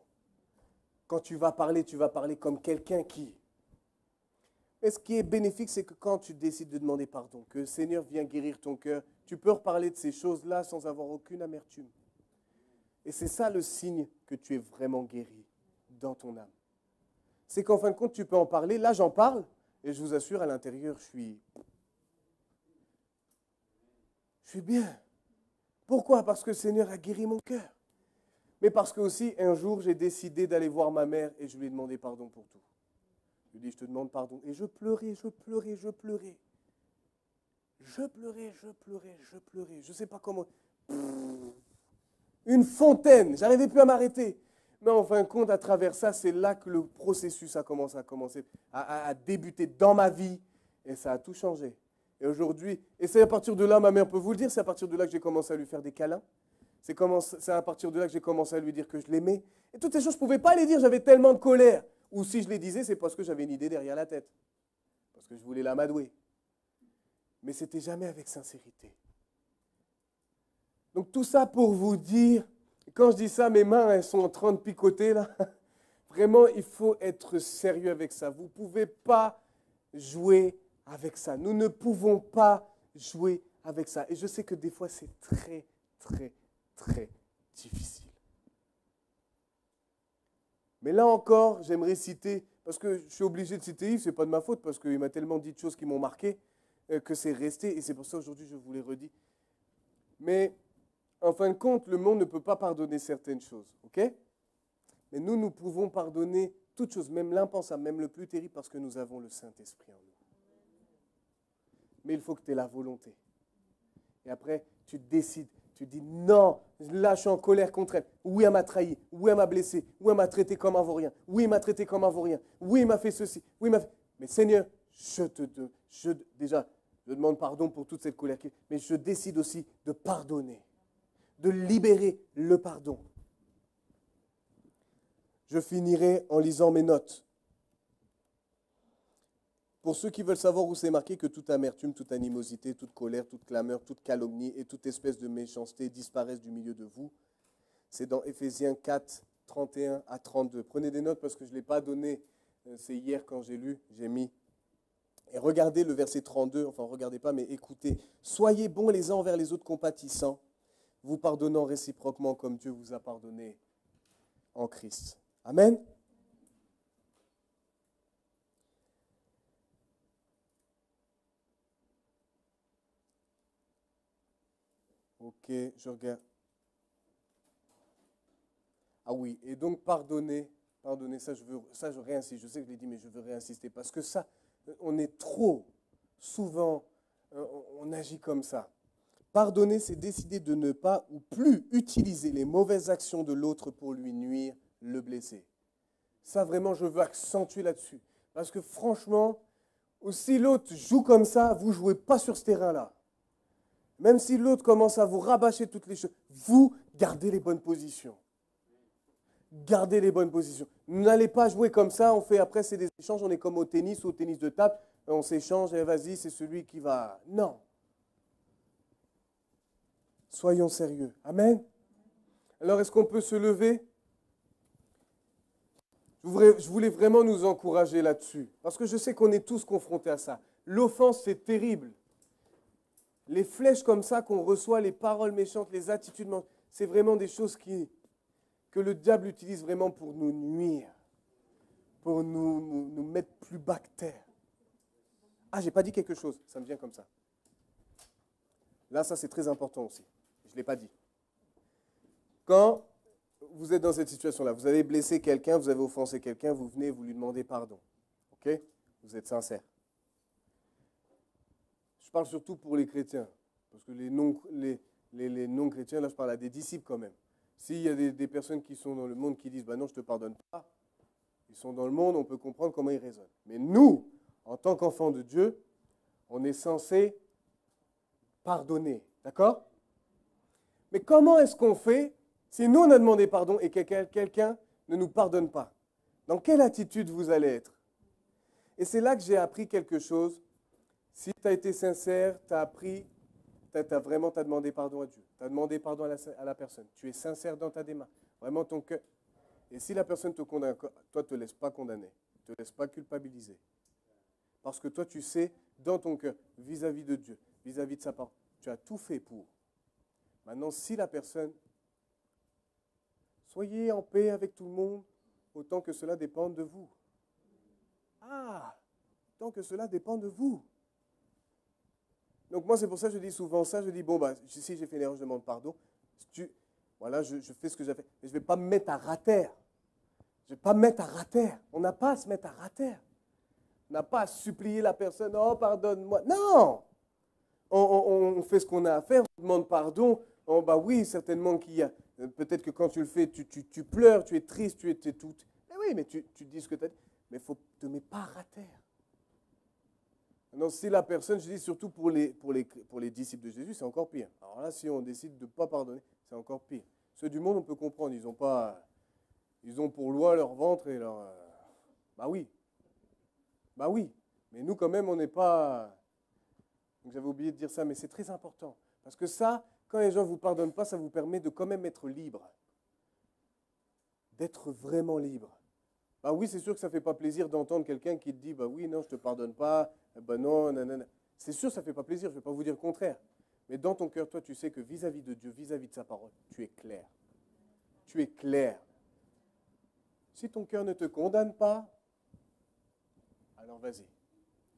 Quand tu vas parler comme quelqu'un qui... Mais ce qui est bénéfique, c'est que quand tu décides de demander pardon, que le Seigneur vient guérir ton cœur, tu peux reparler de ces choses-là sans avoir aucune amertume. Et c'est ça le signe que tu es vraiment guéri dans ton âme. C'est qu'en fin de compte, tu peux en parler. Là, j'en parle, et je vous assure, à l'intérieur, je suis bien. Pourquoi? Parce que le Seigneur a guéri mon cœur. Mais parce que aussi, un jour, j'ai décidé d'aller voir ma mère et je lui ai demandé pardon pour tout. Je lui ai dit, je te demande pardon. Et je pleurais. Je ne sais pas comment. Une fontaine. Je n'arrivais plus à m'arrêter. Mais en fin de compte, à travers ça, c'est là que le processus a commencé à débuter dans ma vie. Et ça a tout changé. Et aujourd'hui, et c'est à partir de là, ma mère peut vous le dire, c'est à partir de là que j'ai commencé à lui faire des câlins. C'est à partir de là que j'ai commencé à lui dire que je l'aimais. Et toutes ces choses, je ne pouvais pas les dire, j'avais tellement de colère. Ou si je les disais, c'est parce que j'avais une idée derrière la tête. Parce que je voulais l'amadouer. Mais ce n'était jamais avec sincérité. Donc tout ça pour vous dire, quand je dis ça, mes mains, elles sont en train de picoter là. Vraiment, il faut être sérieux avec ça. Vous ne pouvez pas jouer avec ça. Nous ne pouvons pas jouer avec ça. Et je sais que des fois, c'est très, très, très difficile. Mais là encore, j'aimerais citer, parce que je suis obligé de citer Yves, ce n'est pas de ma faute, parce qu'il m'a tellement dit de choses qui m'ont marqué, que c'est resté, et c'est pour ça aujourd'hui je vous l'ai redit. Mais en fin de compte, le monde ne peut pas pardonner certaines choses, ok? Mais nous pouvons pardonner toutes choses, même l'impensable, même le plus terrible, parce que nous avons le Saint-Esprit en nous. Mais il faut que tu aies la volonté. Et après, tu décides. Tu dis non, là je suis en colère contre elle. Oui, elle m'a trahi. Oui, elle m'a blessé. Oui, elle m'a traité comme un vaurien. Oui, il m'a traité comme un vaurien. Oui, il m'a fait ceci. Oui, il m'a fait... Mais Seigneur, déjà, je demande pardon pour toute cette colère. Mais je décide aussi de pardonner. De libérer le pardon. Je finirai en lisant mes notes. Pour ceux qui veulent savoir où c'est marqué que toute amertume, toute animosité, toute colère, toute clameur, toute calomnie et toute espèce de méchanceté disparaissent du milieu de vous, c'est dans Éphésiens 4, 31 à 32. Prenez des notes parce que je ne l'ai pas donné, c'est hier quand j'ai lu, j'ai mis. Et regardez le verset 32, enfin regardez pas, mais écoutez. Soyez bons les uns envers les autres, compatissants, vous pardonnant réciproquement comme Dieu vous a pardonné en Christ. Amen. Ok, je regarde. Ah oui, et donc pardonner, ça je réinsiste, je sais que je l'ai dit, mais je veux réinsister, parce que ça, on est trop souvent, on agit comme ça. Pardonner, c'est décider de ne pas ou plus utiliser les mauvaises actions de l'autre pour lui nuire, le blesser. Ça, vraiment, je veux accentuer là-dessus. Parce que franchement, si l'autre joue comme ça, vous ne jouez pas sur ce terrain-là. Même si l'autre commence à vous rabâcher toutes les choses, vous gardez les bonnes positions. Gardez les bonnes positions. N'allez pas jouer comme ça, on fait après, c'est des échanges, on est comme au tennis de table, on s'échange, et vas-y, c'est celui qui va... Non. Soyons sérieux. Amen. Alors, est-ce qu'on peut se lever? Je voulais vraiment nous encourager là-dessus, parce que je sais qu'on est tous confrontés à ça. L'offense, c'est terrible. Les flèches comme ça qu'on reçoit, les paroles méchantes, les attitudes, c'est vraiment des choses que le diable utilise vraiment pour nous nuire, pour nous mettre plus bas que terre. Ah, j'ai pas dit quelque chose, ça me vient comme ça. Là, ça c'est très important aussi. Je ne l'ai pas dit. Quand vous êtes dans cette situation-là, vous avez blessé quelqu'un, vous avez offensé quelqu'un, vous venez, vous lui demandez pardon. OK? Vous êtes sincère. Je parle surtout pour les chrétiens, parce que les non-chrétiens, là je parle à des disciples quand même. S'il y a des personnes qui sont dans le monde qui disent « non, je ne te pardonne pas », ils sont dans le monde, on peut comprendre comment ils raisonnent. Mais nous, en tant qu'enfants de Dieu, on est censé pardonner. D'accord? Mais comment est-ce qu'on fait si nous, on a demandé pardon et que quelqu'un ne nous pardonne pas? Dans quelle attitude vous allez être? Et c'est là que j'ai appris quelque chose. Si tu as été sincère, tu as appris, tu as demandé pardon à Dieu. Tu as demandé pardon à la personne. Tu es sincère dans ta démarche. Vraiment ton cœur. Et si la personne te condamne, toi, ne te laisse pas condamner. Ne te laisse pas culpabiliser. Parce que toi, tu sais, dans ton cœur, vis-à-vis de Dieu, vis-à-vis de sa parole, tu as tout fait pour. Maintenant, si la personne, soyez en paix avec tout le monde, autant que cela dépende de vous. Ah, tant que cela dépend de vous. Donc moi, c'est pour ça que je dis souvent ça. Je dis, bon, si j'ai fait une erreur, je demande pardon. Voilà, je fais ce que j'ai fait. Mais je ne vais pas me mettre à rater. Je ne vais pas me mettre à rater. On n'a pas à se mettre à rater. On n'a pas à supplier la personne, oh, pardonne-moi. Non! On fait ce qu'on a à faire, on demande pardon. Oh, oui, certainement qu'il y a. Peut-être que quand tu le fais, tu pleures, tu es triste, tu es tout. Mais oui, mais tu dis ce que tu as dit. Mais il faut te mettre pas à rater. Donc, si la personne, je dis surtout pour les disciples de Jésus, c'est encore pire. Alors là, si on décide de ne pas pardonner, c'est encore pire. Ceux du monde, on peut comprendre, ils ont pour loi leur ventre et leur... oui. Oui. Mais nous, quand même, on n'est pas... Donc, j'avais oublié de dire ça, mais c'est très important. Parce que ça, quand les gens ne vous pardonnent pas, ça vous permet de quand même être libre. D'être vraiment libre. Oui, c'est sûr que ça ne fait pas plaisir d'entendre quelqu'un qui te dit, oui, non, je ne te pardonne pas, non, nanana. C'est sûr que ça ne fait pas plaisir, je ne vais pas vous dire le contraire. Mais dans ton cœur, toi, tu sais que vis-à-vis de Dieu, vis-à-vis de sa parole, tu es clair. Tu es clair. Si ton cœur ne te condamne pas, alors vas-y,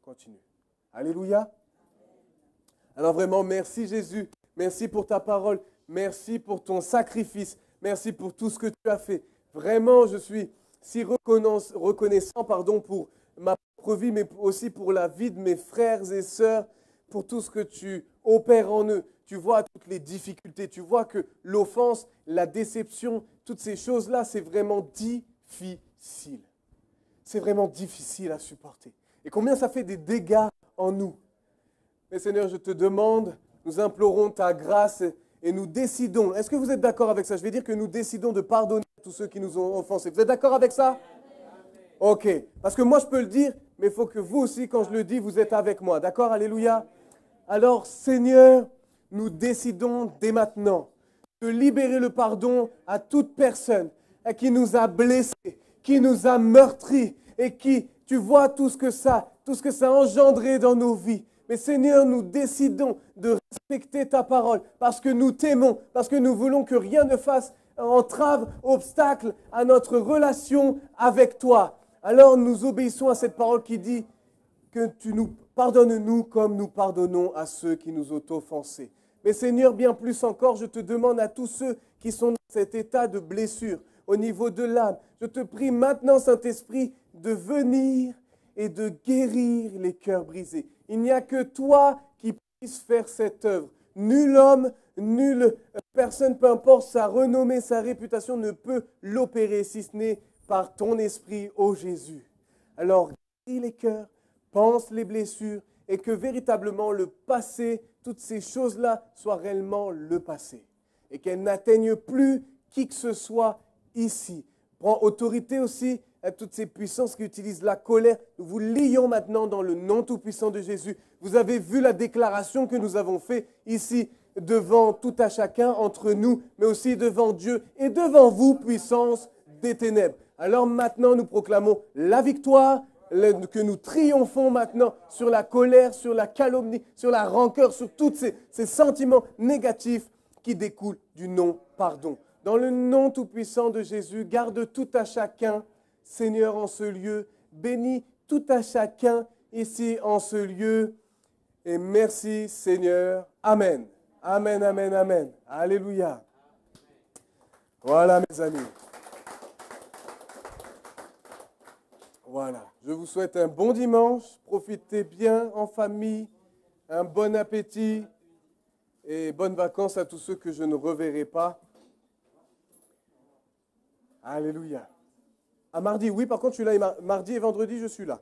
continue. Alléluia. Alors vraiment, merci Jésus. Merci pour ta parole. Merci pour ton sacrifice. Merci pour tout ce que tu as fait. Vraiment, je suis si reconnaissant pour ma propre vie, mais aussi pour la vie de mes frères et sœurs, pour tout ce que tu opères en eux. Tu vois toutes les difficultés. Tu vois que l'offense, la déception, toutes ces choses-là, c'est vraiment difficile. C'est vraiment difficile à supporter. Et combien ça fait des dégâts en nous. Mais Seigneur, je te demande, nous implorons ta grâce et nous décidons. Est-ce que vous êtes d'accord avec ça? Je vais dire que nous décidons de pardonner à tous ceux qui nous ont offensés. Vous êtes d'accord avec ça? Ok. Parce que moi, je peux le dire, mais il faut que vous aussi, quand je le dis, vous êtes avec moi. D'accord? Alléluia. Alors, Seigneur, nous décidons dès maintenant de libérer le pardon à toute personne qui nous a blessés, qui nous a meurtris et qui, tu vois tout ce que ça a engendré dans nos vies. Mais Seigneur, nous décidons de respecter ta parole parce que nous t'aimons, parce que nous voulons que rien ne fasse entrave, obstacle à notre relation avec toi. Alors nous obéissons à cette parole qui dit que tu nous pardonnes-nous comme nous pardonnons à ceux qui nous ont offensés. Mais Seigneur, bien plus encore, je te demande à tous ceux qui sont dans cet état de blessure au niveau de l'âme, je te prie maintenant, Saint-Esprit, de venir et de guérir les cœurs brisés. Il n'y a que toi qui puisses faire cette œuvre. Nul homme, nulle personne, peu importe sa renommée, sa réputation, ne peut l'opérer si ce n'est par ton esprit, ô Jésus. Alors, guéris les cœurs, pense les blessures et que véritablement le passé, toutes ces choses-là soient réellement le passé et qu'elles n'atteignent plus qui que ce soit ici. Prends autorité aussi à toutes ces puissances qui utilisent la colère. Nous vous lions maintenant dans le nom tout-puissant de Jésus. Vous avez vu la déclaration que nous avons faite ici devant tout à chacun, entre nous, mais aussi devant Dieu et devant vous, puissance des ténèbres. Alors maintenant, nous proclamons la victoire, que nous triomphons maintenant sur la colère, sur la calomnie, sur la rancœur, sur tous ces sentiments négatifs qui découlent du non-pardon. Dans le nom tout-puissant de Jésus, garde tout à chacun, Seigneur, en ce lieu. Bénis tout à chacun ici en ce lieu. Et merci, Seigneur. Amen. Amen, amen, amen. Alléluia. Voilà, mes amis. Voilà. Je vous souhaite un bon dimanche. Profitez bien en famille. Un bon appétit. Et bonnes vacances à tous ceux que je ne reverrai pas. Alléluia. À mardi, oui, par contre, je suis là. Mardi et vendredi, je suis là.